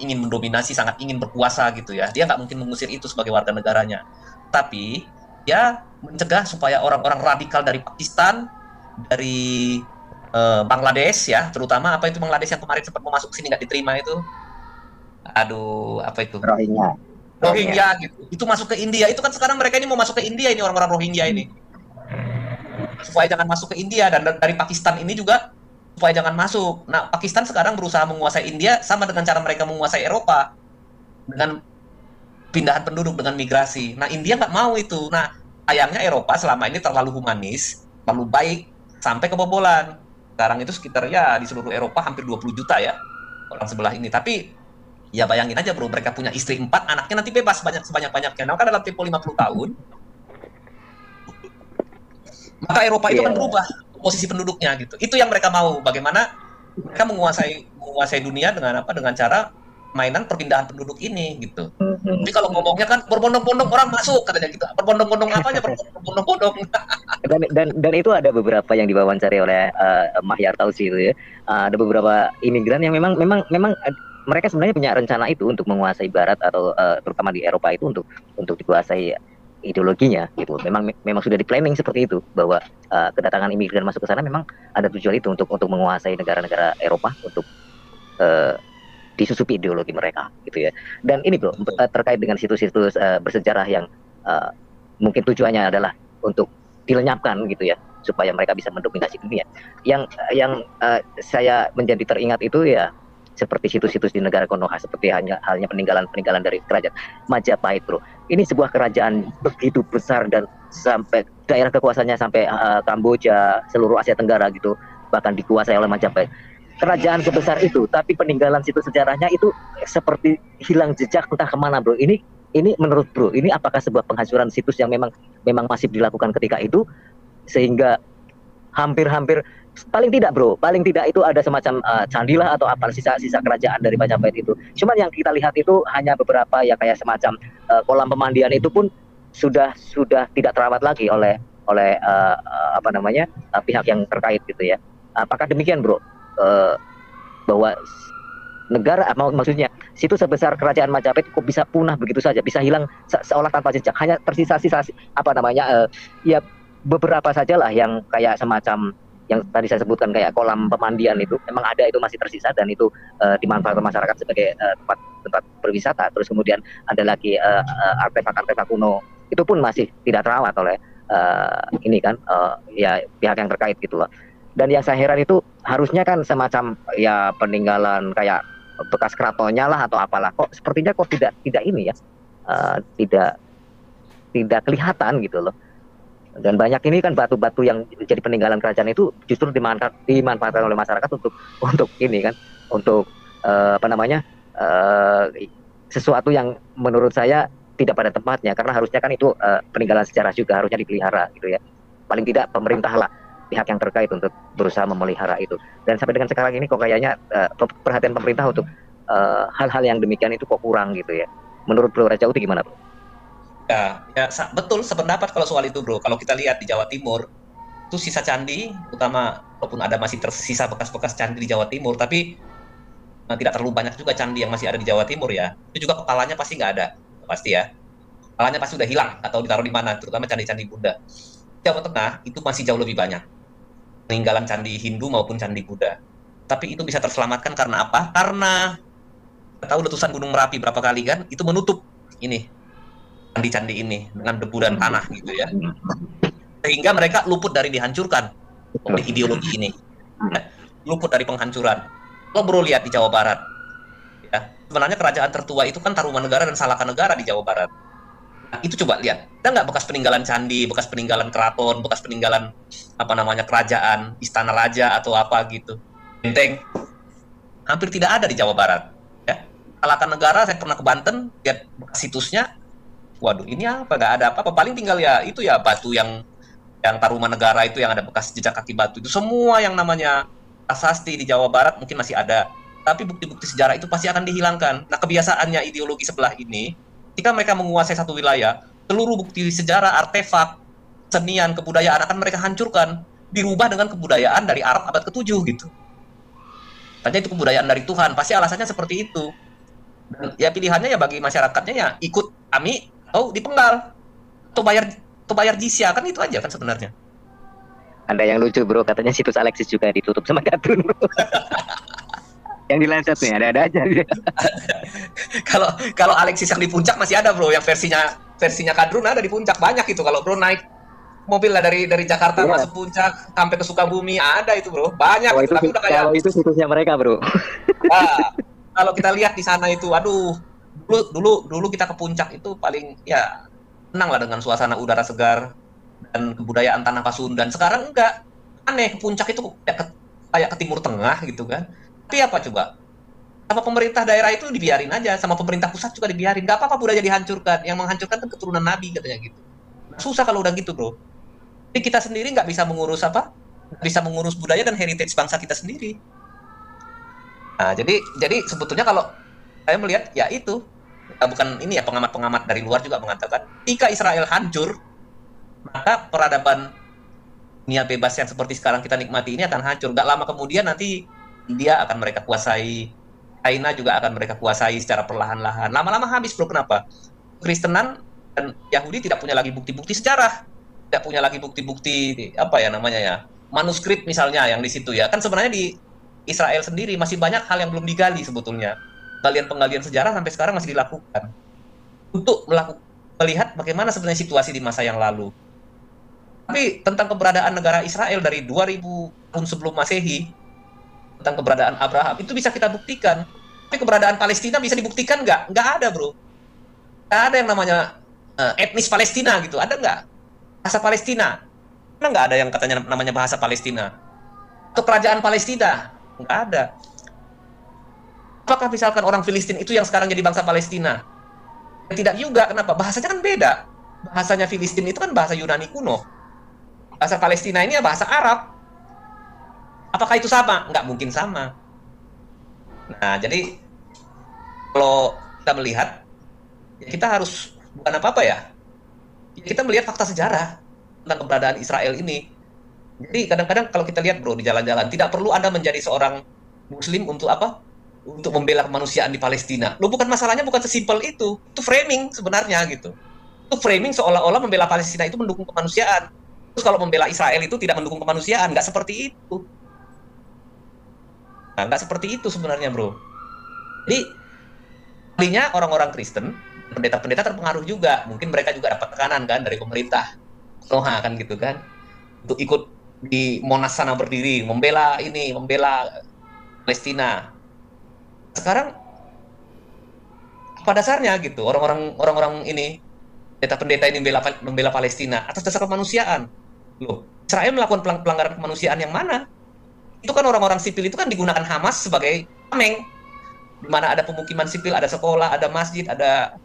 ingin mendominasi, sangat ingin berkuasa gitu ya. Dia nggak mungkin mengusir itu sebagai warga negaranya. Tapi dia mencegah supaya orang-orang radikal dari Pakistan, dari Bangladesh ya, terutama apa itu Bangladesh yang kemarin sempat mau masuk sini nggak diterima itu, apa itu? Rohingya gitu. Itu masuk ke India. Itu kan sekarang mereka ini mau masuk ke India ini, orang-orang Rohingya ini. Supaya jangan masuk ke India, dan dari Pakistan ini juga supaya jangan masuk. Nah, Pakistan sekarang berusaha menguasai India sama dengan cara mereka menguasai Eropa dengan pindahan penduduk, dengan migrasi. Nah, India nggak mau itu. Nah, sayangnya Eropa selama ini terlalu humanis, terlalu baik, sampai kebobolan. Sekarang itu sekitar ya di seluruh Eropa hampir 20 juta ya orang sebelah ini. Tapi ya bayangin aja bro, mereka punya istri 4, anaknya nanti bebas sebanyak-banyaknya. Nah, kan dalam tempo 50 tahun, maka Eropa itu kan berubah posisi penduduknya gitu. Itu yang mereka mau. Bagaimana mereka menguasai dunia dengan apa? Dengan cara mainan perpindahan penduduk ini gitu. Tapi kalau ngomongnya kan berbondong-bondong orang masuk katanya gitu. Berbondong-bondong apanya? Berbondong-bondong. Dan itu ada beberapa yang diwawancari oleh Mahyar Tausi itu ya. Ada beberapa imigran yang memang mereka sebenarnya punya rencana itu untuk menguasai Barat atau terutama di Eropa itu untuk dikuasai ideologinya gitu. Memang sudah di planning seperti itu bahwa kedatangan imigran masuk ke sana memang ada tujuan itu untuk menguasai negara-negara Eropa untuk disusupi ideologi mereka gitu ya. Dan ini bro terkait dengan situs-situs bersejarah yang mungkin tujuannya adalah untuk dilenyapkan gitu ya supaya mereka bisa mendominasi dunia. Yang saya menjadi teringat itu ya seperti situs-situs di negara Konoha seperti halnya peninggalan dari kerajaan Majapahit bro. Ini sebuah kerajaan begitu besar dan sampai daerah kekuasaannya sampai Kamboja, seluruh Asia Tenggara gitu bahkan dikuasai oleh Majapahit. Kerajaan sebesar itu, tapi peninggalan situs sejarahnya itu seperti hilang jejak entah kemana bro. Ini menurut bro, ini apakah sebuah penghancuran situs yang memang masif dilakukan ketika itu sehingga hampir paling tidak itu ada semacam candi lah atau apa sisa-sisa kerajaan dari Majapahit itu. Cuman yang kita lihat itu hanya beberapa ya kayak semacam kolam pemandian itu pun sudah tidak terawat lagi oleh pihak yang terkait gitu ya. Apakah demikian bro? Bahwa negara maksudnya situs sebesar kerajaan Majapahit kok bisa punah begitu saja, bisa hilang seolah tanpa jejak, hanya tersisa-sisa ya beberapa sajalah yang kayak semacam yang tadi saya sebutkan kayak kolam pemandian itu memang ada, itu masih tersisa dan itu dimanfaatkan masyarakat sebagai tempat berwisata. Terus kemudian ada lagi artefak kuno itu pun masih tidak terawat oleh ya pihak yang terkait gitu loh. Dan yang saya heran itu harusnya kan semacam ya peninggalan kayak bekas keratonnya lah atau apalah, kok sepertinya kok tidak ini ya, tidak kelihatan gitu loh. Dan banyak ini kan batu-batu yang jadi peninggalan kerajaan itu justru dimanfaatkan oleh masyarakat untuk ini kan, untuk sesuatu yang menurut saya tidak pada tempatnya, karena harusnya kan itu peninggalan sejarah juga harusnya dipelihara gitu ya. Paling tidak pemerintah lah, pihak yang terkait untuk berusaha memelihara itu. Dan sampai dengan sekarang ini kok kayaknya perhatian pemerintah untuk hal-hal yang demikian itu kok kurang gitu ya. Menurut Bro Raja Uti gimana bro? Betul sependapat kalau soal itu bro. Kalau kita lihat di Jawa Timur itu sisa candi, utama walaupun ada masih tersisa bekas-bekas candi di Jawa Timur, tapi tidak terlalu banyak juga candi yang masih ada di Jawa Timur ya. Itu juga kepalanya pasti nggak ada, pasti ya. Kepalanya pasti udah hilang atau ditaruh di mana, terutama candi-candi Buddha. Jawa Tengah itu masih jauh lebih banyak peninggalan candi Hindu maupun candi Buddha. Tapi itu bisa terselamatkan karena apa? Karena kita tahu letusan Gunung Merapi berapa kali kan, itu menutup ini candi-candi ini dengan debu dan tanah gitu ya. Sehingga mereka luput dari dihancurkan oleh ideologi ini. Luput dari penghancuran. Kalau bro lihat di Jawa Barat, ya, sebenarnya kerajaan tertua itu kan Tarumanegara dan Salakanegara di Jawa Barat. Nah, itu coba lihat, ada nggak bekas peninggalan candi, bekas peninggalan keraton, bekas peninggalan kerajaan, istana raja atau apa gitu, benteng, hampir tidak ada di Jawa Barat. Ya, Salakanegara saya pernah ke Banten, lihat bekas situsnya, waduh ini apa, nggak ada apa-apa, paling tinggal ya itu ya batu yang Tarumanegara itu yang ada bekas jejak kaki batu itu, semua yang namanya prasasti di Jawa Barat mungkin masih ada, tapi bukti-bukti sejarah itu pasti akan dihilangkan. Nah kebiasaannya ideologi sebelah ini, ketika mereka menguasai satu wilayah, seluruh bukti sejarah, artefak, senian, kebudayaan akan mereka hancurkan, dirubah dengan kebudayaan dari Arab abad ke-7 gitu. Tanya itu kebudayaan dari Tuhan, pasti alasannya seperti itu. Dan ya pilihannya ya bagi masyarakatnya ya ikut AMI atau dipenggal atau bayar jizya, kan itu aja kan sebenarnya. Ada yang lucu bro, katanya situs Alexis juga ditutup sama Gadun bro. Yang di Lancet nih ada aja. Kalau Alexis yang di puncak masih ada bro, yang versinya Kadrun ada di puncak banyak itu. Kalau bro naik mobil lah dari Jakarta masuk puncak sampai ke Sukabumi ada itu bro, banyak. Oh, itu, tapi udah kayak, kalau itu situsnya mereka bro. Nah, kalau kita lihat di sana itu, aduh, dulu kita ke puncak itu paling ya tenang lah dengan suasana udara segar dan kebudayaan tanah Pasundan. Sekarang enggak, aneh, ke puncak itu kayak ke Timur Tengah gitu kan. Tapi apa coba? Sama pemerintah daerah itu dibiarin aja, sama pemerintah pusat juga dibiarin. Gak apa-apa budaya dihancurkan. Yang menghancurkan kan keturunan Nabi katanya gitu. Susah kalau udah gitu bro. Jadi kita sendiri nggak bisa mengurus apa? Nggak bisa mengurus budaya dan heritage bangsa kita sendiri. Nah jadi sebetulnya kalau Saya melihat ya itu, bukan ini ya, pengamat-pengamat dari luar juga mengatakan jika Israel hancur, maka peradaban dunia bebas yang seperti sekarang kita nikmati ini akan hancur. Gak lama kemudian nanti India akan mereka kuasai, China juga akan mereka kuasai secara perlahan-lahan. Lama-lama habis, bro. Kenapa? Kristenan dan Yahudi tidak punya lagi bukti-bukti sejarah, tidak punya lagi bukti-bukti apa ya namanya ya, manuskrip misalnya yang di situ ya. Kan sebenarnya di Israel sendiri masih banyak hal yang belum digali sebetulnya. Penggalian sejarah sampai sekarang masih dilakukan untuk melihat bagaimana sebenarnya situasi di masa yang lalu. Tapi tentang keberadaan negara Israel dari 2000 tahun sebelum Masehi, tentang keberadaan Abraham, itu bisa kita buktikan. Tapi keberadaan Palestina bisa dibuktikan nggak? Nggak ada, bro. Nggak ada yang namanya etnis Palestina gitu. Ada nggak? Bahasa Palestina. Karena nggak ada yang katanya namanya bahasa Palestina. Atau kerajaan Palestina. Nggak ada. Apakah misalkan orang Filistin itu yang sekarang jadi bangsa Palestina? Tidak juga. Kenapa? Bahasanya kan beda. Bahasanya Filistin itu kan bahasa Yunani kuno. Bahasa Palestina ini ya bahasa Arab. Apakah itu sama? Nggak mungkin sama. Nah, jadi kalau kita melihat, ya kita harus bukan apa-apa ya. Kita melihat fakta sejarah tentang keberadaan Israel ini. Jadi kadang-kadang kalau kita lihat, bro, di jalan-jalan, tidak perlu Anda menjadi seorang Muslim untuk apa? Untuk membela kemanusiaan di Palestina. Loh, bukan masalahnya bukan sesimpel itu. Itu framing sebenarnya gitu. Itu framing seolah-olah membela Palestina itu mendukung kemanusiaan. Terus kalau membela Israel itu tidak mendukung kemanusiaan, nggak seperti itu. Nah, nggak seperti itu sebenarnya, bro. Jadi, tadinya orang-orang Kristen, pendeta-pendeta terpengaruh juga. Mungkin mereka juga dapat tekanan kan dari pemerintah. Noha kan gitu kan. Untuk ikut di Monas sana berdiri, membela ini, membela Palestina. Sekarang, apa dasarnya gitu? Orang-orang ini, pendeta-pendeta ini membela Palestina atas dasar kemanusiaan. Loh, Israel melakukan pelanggaran kemanusiaan yang mana? Itu kan orang-orang sipil itu kan digunakan Hamas sebagai tameng, di mana ada pemukiman sipil, ada sekolah, ada masjid, ada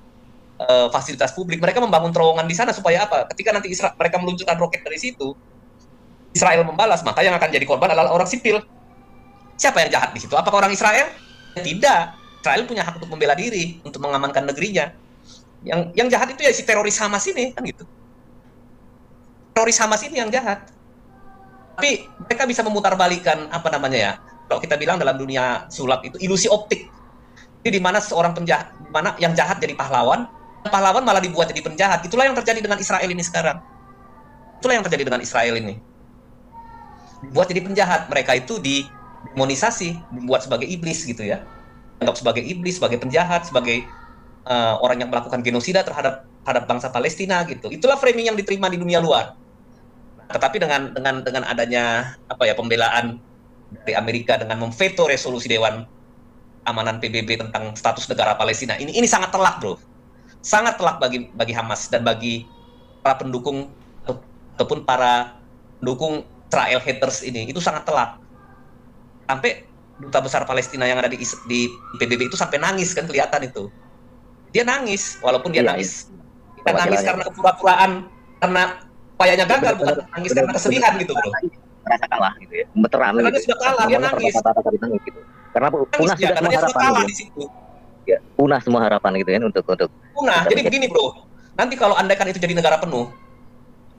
fasilitas publik. Mereka membangun terowongan di sana supaya apa? Ketika nanti mereka meluncurkan roket dari situ, Israel membalas, maka yang akan jadi korban adalah orang sipil. Siapa yang jahat di situ? Apakah orang Israel? Tidak. Israel punya hak untuk membela diri, untuk mengamankan negerinya. Yang jahat itu ya si teroris Hamas ini, kan gitu. Teroris Hamas ini yang jahat. Tapi mereka bisa memutarbalikan apa namanya ya? Kalau kita bilang dalam dunia sulap itu ilusi optik. Jadi di mana seorang penjahat, di mana yang jahat jadi pahlawan malah dibuat jadi penjahat. Itulah yang terjadi dengan Israel ini sekarang. Itulah yang terjadi dengan Israel ini. Dibuat jadi penjahat, mereka itu didemonisasi, dibuat sebagai iblis gitu ya. Anggap sebagai iblis, sebagai penjahat, sebagai orang yang melakukan genosida terhadap bangsa Palestina gitu. Itulah framing yang diterima di dunia luar. Tetapi dengan adanya apa ya pembelaan dari Amerika dengan memveto resolusi Dewan Keamanan PBB tentang status negara Palestina ini sangat telak, bro. Sangat telak bagi Hamas dan bagi para pendukung ataupun para pendukung Israel haters ini, itu sangat telak. Sampai duta besar Palestina yang ada di PBB itu sampai nangis, kan kelihatan itu. Dia nangis, walaupun dia nangis. Kita nangis karena kepura-puraan, karena upayanya gagal, bukan nangis karena kesedihan gitu, bro. Merasa kalah gitu ya, meteran karena dia sudah kalah, dia nangis. Gitu. Karena punah dia, sudah semua dia harapan kalah gitu. di situ. Ya, punah semua harapan gitu kan untuk punah. Jadi begini, bro. Nanti kalau andaikan itu jadi negara penuh,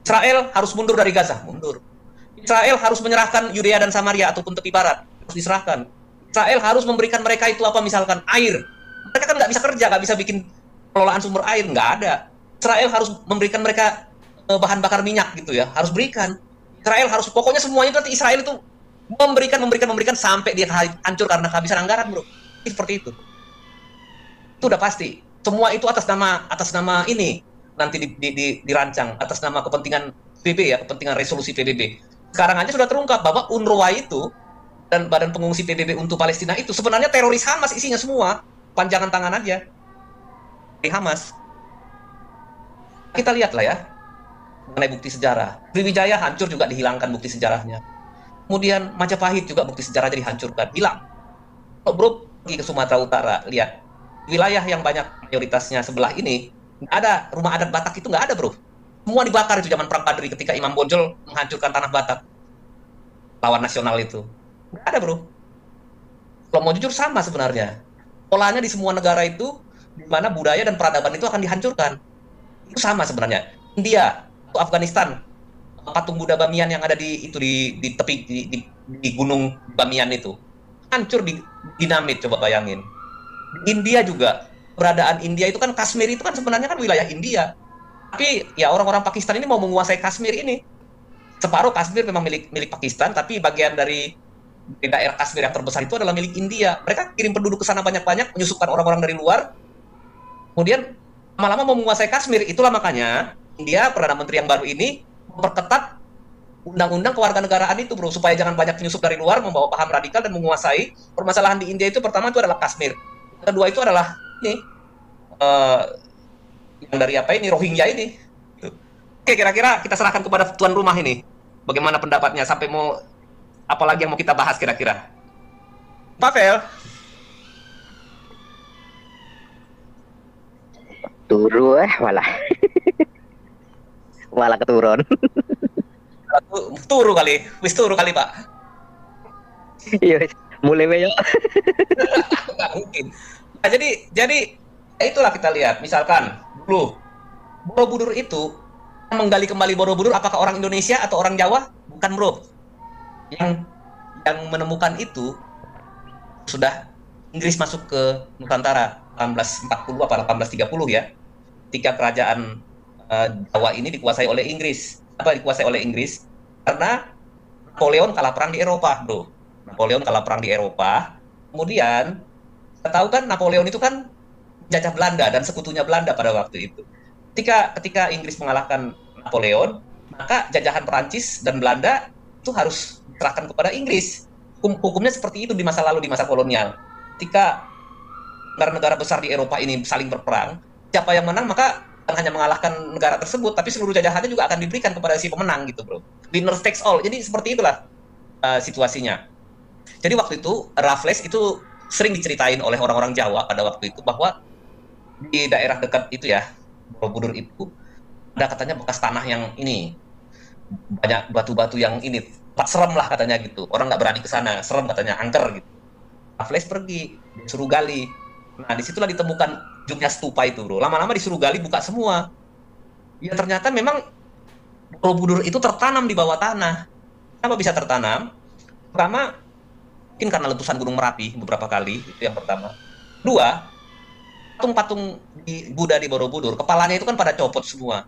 Israel harus mundur dari Gaza, mundur. Israel harus menyerahkan Yudea dan Samaria ataupun tepi barat, harus diserahkan. Israel harus memberikan mereka itu apa misalkan air. Mereka kan nggak bisa kerja, nggak bisa bikin pengelolaan sumber air, nggak ada. Israel harus memberikan mereka bahan bakar minyak gitu ya, harus berikan. Israel harus, pokoknya semuanya berarti Israel itu memberikan sampai dia hancur karena kehabisan anggaran, bro. Seperti itu. Itu udah pasti. Semua itu atas nama ini nanti dirancang atas nama kepentingan PBB ya, kepentingan resolusi PBB. Sekarang aja sudah terungkap bahwa UNRWA itu dan Badan Pengungsi PBB untuk Palestina itu sebenarnya teroris Hamas isinya semua. Panjangan tangan aja dari Hamas. Kita lihatlah ya mengenai bukti sejarah. Sriwijaya hancur juga dihilangkan bukti sejarahnya. Kemudian Majapahit juga bukti sejarah jadi hancurkan, hilang. Kalau bro pergi ke Sumatera Utara, lihat wilayah yang banyak mayoritasnya sebelah ini nggak ada rumah adat Batak, itu nggak ada, bro. Semua dibakar itu zaman Perang Padri ketika Imam Bonjol menghancurkan tanah Batak. Lawan nasional itu. Nggak ada, bro. Kalau mau jujur sama sebenarnya. polanya di semua negara itu, di mana budaya dan peradaban itu akan dihancurkan. Itu sama sebenarnya. India atau Afghanistan, patung Buddha Bamiyan yang ada di tepi di gunung Bamiyan itu hancur di dinamit. Coba bayangin. Di India juga, keberadaan India itu kan, Kashmir itu kan sebenarnya kan wilayah India. Tapi ya orang-orang Pakistan ini mau menguasai Kashmir ini. Separuh Kashmir memang milik Pakistan, tapi bagian dari daerah Kashmir yang terbesar itu adalah milik India. Mereka kirim penduduk ke sana banyak-banyak, menyusupkan orang-orang dari luar. Kemudian lama-lama mau menguasai Kashmir. Itulah makanya India, Perdana Menteri yang baru ini memperketat undang-undang kewarganegaraan itu, bro, supaya jangan banyak penyusup dari luar membawa paham radikal dan menguasai. Permasalahan di India itu pertama itu adalah Kashmir. Kedua itu adalah ini yang dari apa ini, Rohingya ini. Oke, kira-kira kita serahkan kepada tuan rumah ini. Bagaimana pendapatnya, sampai mau apalagi yang mau kita bahas kira-kira? Pavel? Turu malah. Malah keturun. Turu kali Pak. Iya, mulai besok. Nggak mungkin. Nah, jadi ya itulah kita lihat. Misalkan dulu Borobudur itu menggali kembali Borobudur, apakah orang Indonesia atau orang Jawa? Bukan, bro. Yang menemukan itu sudah Inggris masuk ke Nusantara 1840 apa 1830 ya. Ketika kerajaan Jawa ini dikuasai oleh Inggris. Apa dikuasai oleh Inggris? Karena Napoleon kalah perang di Eropa, bro. Napoleon kalah perang di Eropa. Kemudian kita tahu kan Napoleon itu kan jajah Belanda dan sekutunya Belanda pada waktu itu. Ketika Inggris mengalahkan Napoleon, maka jajahan Perancis dan Belanda itu harus diserahkan kepada Inggris. Hukumnya seperti itu di masa lalu, di masa kolonial. Ketika negara-negara besar di Eropa ini saling berperang, siapa yang menang maka bukan hanya mengalahkan negara tersebut, tapi seluruh jajahannya juga akan diberikan kepada si pemenang gitu, bro. Winner takes all. Jadi seperti itulah situasinya. Jadi waktu itu Raffles itu sering diceritain oleh orang-orang Jawa pada waktu itu bahwa di daerah dekat itu ya, Borobudur itu ada katanya bekas tanah yang ini banyak batu-batu yang ini serem lah katanya gitu. Orang nggak berani ke sana, serem katanya, angker gitu. Raffles pergi, suruh gali. Nah, disitulah ditemukan Jogja Stupa itu, bro. Lama-lama disuruh gali, buka semua. Ya ternyata memang Borobudur itu tertanam di bawah tanah. Kenapa bisa tertanam? Pertama, mungkin karena letusan Gunung Merapi beberapa kali, itu yang pertama. Kedua, patung-patung di Buddha di Borobudur, kepalanya itu kan pada copot semua.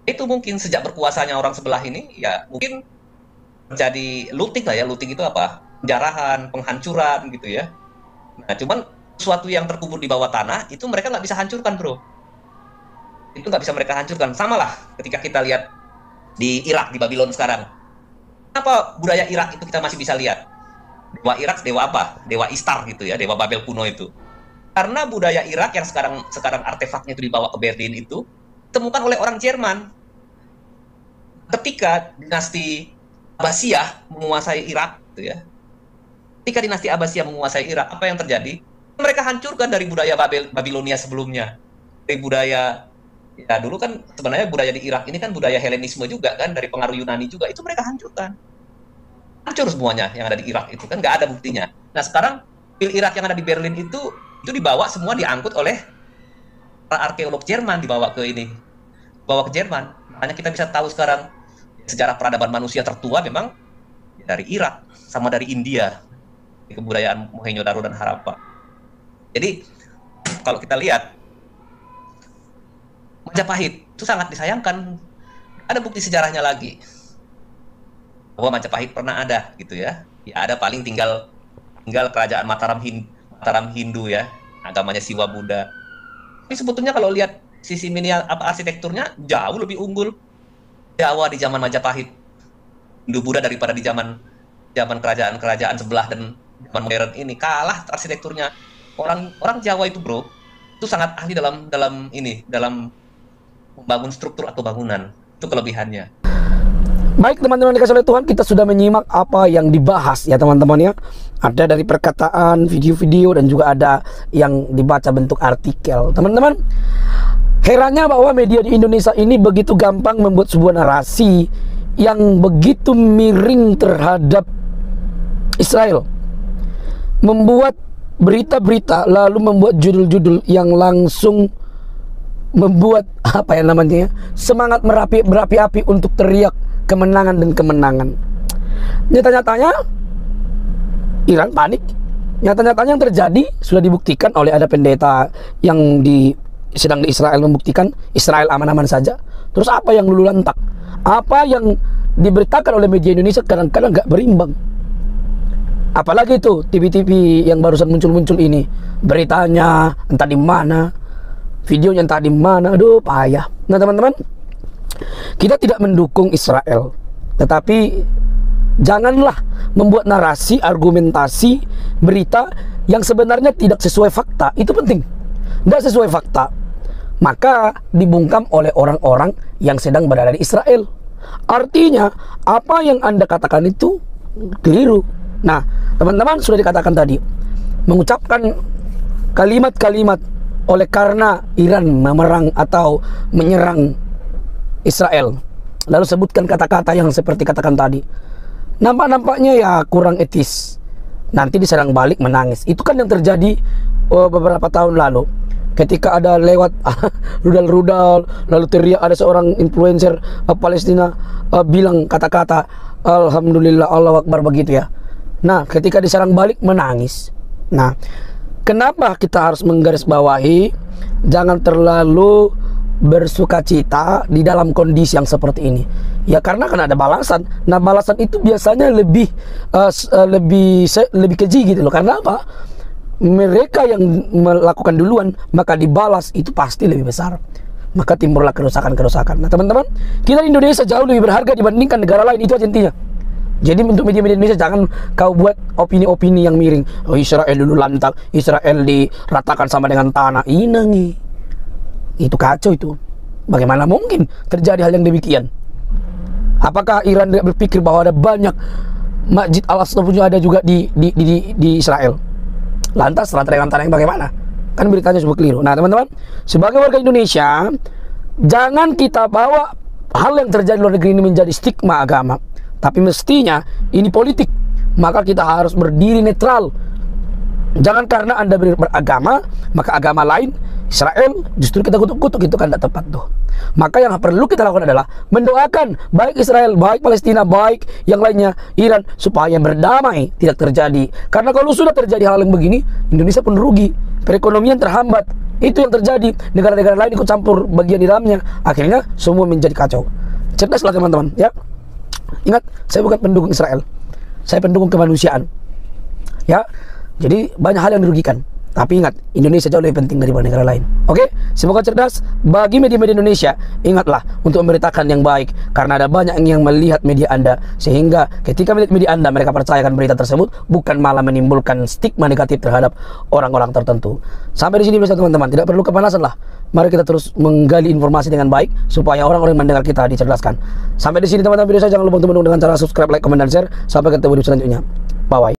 Itu mungkin sejak berkuasanya orang sebelah ini, ya mungkin terjadi looting lah ya. Looting itu apa? Penjarahan, penghancuran gitu ya. Nah, cuman sesuatu yang terkubur di bawah tanah itu mereka nggak bisa hancurkan, bro. Itu nggak bisa mereka hancurkan. Sama lah ketika kita lihat di Irak, di Babylon sekarang. Kenapa budaya Irak itu kita masih bisa lihat? Dewa Irak, dewa apa? Dewa Istar gitu ya, dewa Babel kuno itu. Karena budaya Irak yang sekarang artefaknya itu dibawa ke Berlin itu ditemukan oleh orang Jerman. Ketika dinasti Abbasiyah menguasai Irak gitu ya. Ketika dinasti Abbasiyah menguasai Irak, apa yang terjadi? Mereka hancurkan dari budaya Babilonia sebelumnya. Dari budaya, ya dulu kan sebenarnya budaya di Irak ini kan budaya Helenisme juga kan, dari pengaruh Yunani juga, itu mereka hancurkan. Hancur semuanya yang ada di Irak itu kan, nggak ada buktinya. Nah sekarang pil Irak yang ada di Berlin itu dibawa semua, diangkut oleh para arkeolog Jerman, dibawa ke Jerman. Makanya kita bisa tahu sekarang sejarah peradaban manusia tertua memang dari Irak sama dari India, di kebudayaan Mohenjo-daro dan Harappa. Jadi kalau kita lihat Majapahit itu sangat disayangkan. Ada bukti sejarahnya lagi bahwa Majapahit pernah ada gitu ya. Ya ada, paling tinggal kerajaan Mataram Hindu ya, agamanya Siwa Buddha. Tapi sebetulnya kalau lihat sisi arsitekturnya jauh lebih unggul Jawa di zaman Majapahit, Hindu Buddha, daripada di zaman kerajaan-kerajaan sebelah dan zaman modern ini. Kalah arsitekturnya. Orang Jawa itu, bro, itu sangat ahli dalam membangun struktur atau bangunan. Itu kelebihannya. Baik teman-teman dikasih oleh Tuhan, kita sudah menyimak apa yang dibahas ya teman-teman ya. Ada dari perkataan, video-video, dan juga ada yang dibaca bentuk artikel. Teman-teman, herannya bahwa media di Indonesia ini begitu gampang membuat sebuah narasi yang begitu miring terhadap Israel. Membuat berita-berita lalu membuat judul-judul yang langsung membuat apa ya namanya, semangat berapi-api untuk teriak kemenangan dan kemenangan. Nyata-nyatanya Iran panik. Nyata-nyatanya yang terjadi sudah dibuktikan oleh ada pendeta yang sedang di Israel membuktikan Israel aman-aman saja. Terus apa yang lulu lantak? Apa yang diberitakan oleh media Indonesia kadang-kadang nggak berimbang. Apalagi itu TV-TV yang barusan muncul-muncul ini, beritanya entah di mana, videonya entah di mana, aduh payah. Nah teman-teman, kita tidak mendukung Israel, tetapi janganlah membuat narasi, argumentasi, berita yang sebenarnya tidak sesuai fakta. Itu penting. Tidak sesuai fakta, maka dibungkam oleh orang-orang yang sedang berada di Israel. Artinya, apa yang Anda katakan itu keliru. Nah, teman-teman sudah dikatakan tadi, mengucapkan kalimat-kalimat oleh karena Iran memerang atau menyerang Israel, lalu sebutkan kata-kata yang seperti katakan tadi, nampaknya ya kurang etis. Nanti diserang balik menangis. Itu kan yang terjadi beberapa tahun lalu, ketika ada lewat rudal-rudal, lalu teriak ada seorang influencer Palestina bilang kata-kata Alhamdulillah, Allahu Akbar begitu ya. Nah, ketika diserang balik menangis. Nah, kenapa kita harus menggarisbawahi jangan terlalu bersukacita di dalam kondisi yang seperti ini? Ya karena kan ada balasan. Nah, balasan itu biasanya lebih keji gitu loh. Karena apa? Mereka yang melakukan duluan, maka dibalas itu pasti lebih besar. Maka timbullah kerusakan-kerusakan. Nah, teman-teman, kita di Indonesia jauh lebih berharga dibandingkan negara lain. Itu aja intinya. Jadi untuk media-media Indonesia jangan kau buat opini-opini yang miring. Oh, Israel dulu lantak, Israel diratakan sama dengan tanah. Ini itu kacau itu. Bagaimana mungkin terjadi hal yang demikian? Apakah Iran tidak berpikir bahwa ada banyak Masjid Al-Aqsa punya ada juga di Israel? Lantas rata dengan tanah yang bagaimana? Kan beritanya sebuah keliru. Nah teman-teman, sebagai warga Indonesia, jangan kita bawa hal yang terjadi di luar negeri ini menjadi stigma agama. Tapi mestinya ini politik, maka kita harus berdiri netral. Jangan karena Anda beragama, maka agama lain, Israel, justru kita kutuk-kutuk. Itu kan tidak tepat tuh. Maka yang perlu kita lakukan adalah mendoakan baik Israel, baik Palestina, baik yang lainnya, Iran, supaya berdamai, tidak terjadi. Karena kalau sudah terjadi hal yang begini, Indonesia pun rugi, perekonomian terhambat. Itu yang terjadi. Negara-negara lain ikut campur bagian di dalamnya, akhirnya semua menjadi kacau. Cerdaslah teman-teman, ya. Ingat, saya bukan pendukung Israel, saya pendukung kemanusiaan, ya. Jadi banyak hal yang dirugikan. Tapi ingat, Indonesia jauh lebih penting daripada negara lain. Oke, semoga cerdas. Bagi media-media Indonesia, ingatlah untuk memberitakan yang baik, karena ada banyak yang melihat media Anda, sehingga ketika melihat media Anda, mereka percayakan berita tersebut, bukan malah menimbulkan stigma negatif terhadap orang-orang tertentu. Sampai di sini teman-teman, tidak perlu kepanasan lah. Mari kita terus menggali informasi dengan baik supaya orang-orang yang mendengar kita dicerdaskan. Sampai di sini teman-teman video saya, jangan lupa untuk mendukung dengan cara subscribe, like, komen, dan share. Sampai ketemu di video selanjutnya. Bye bye.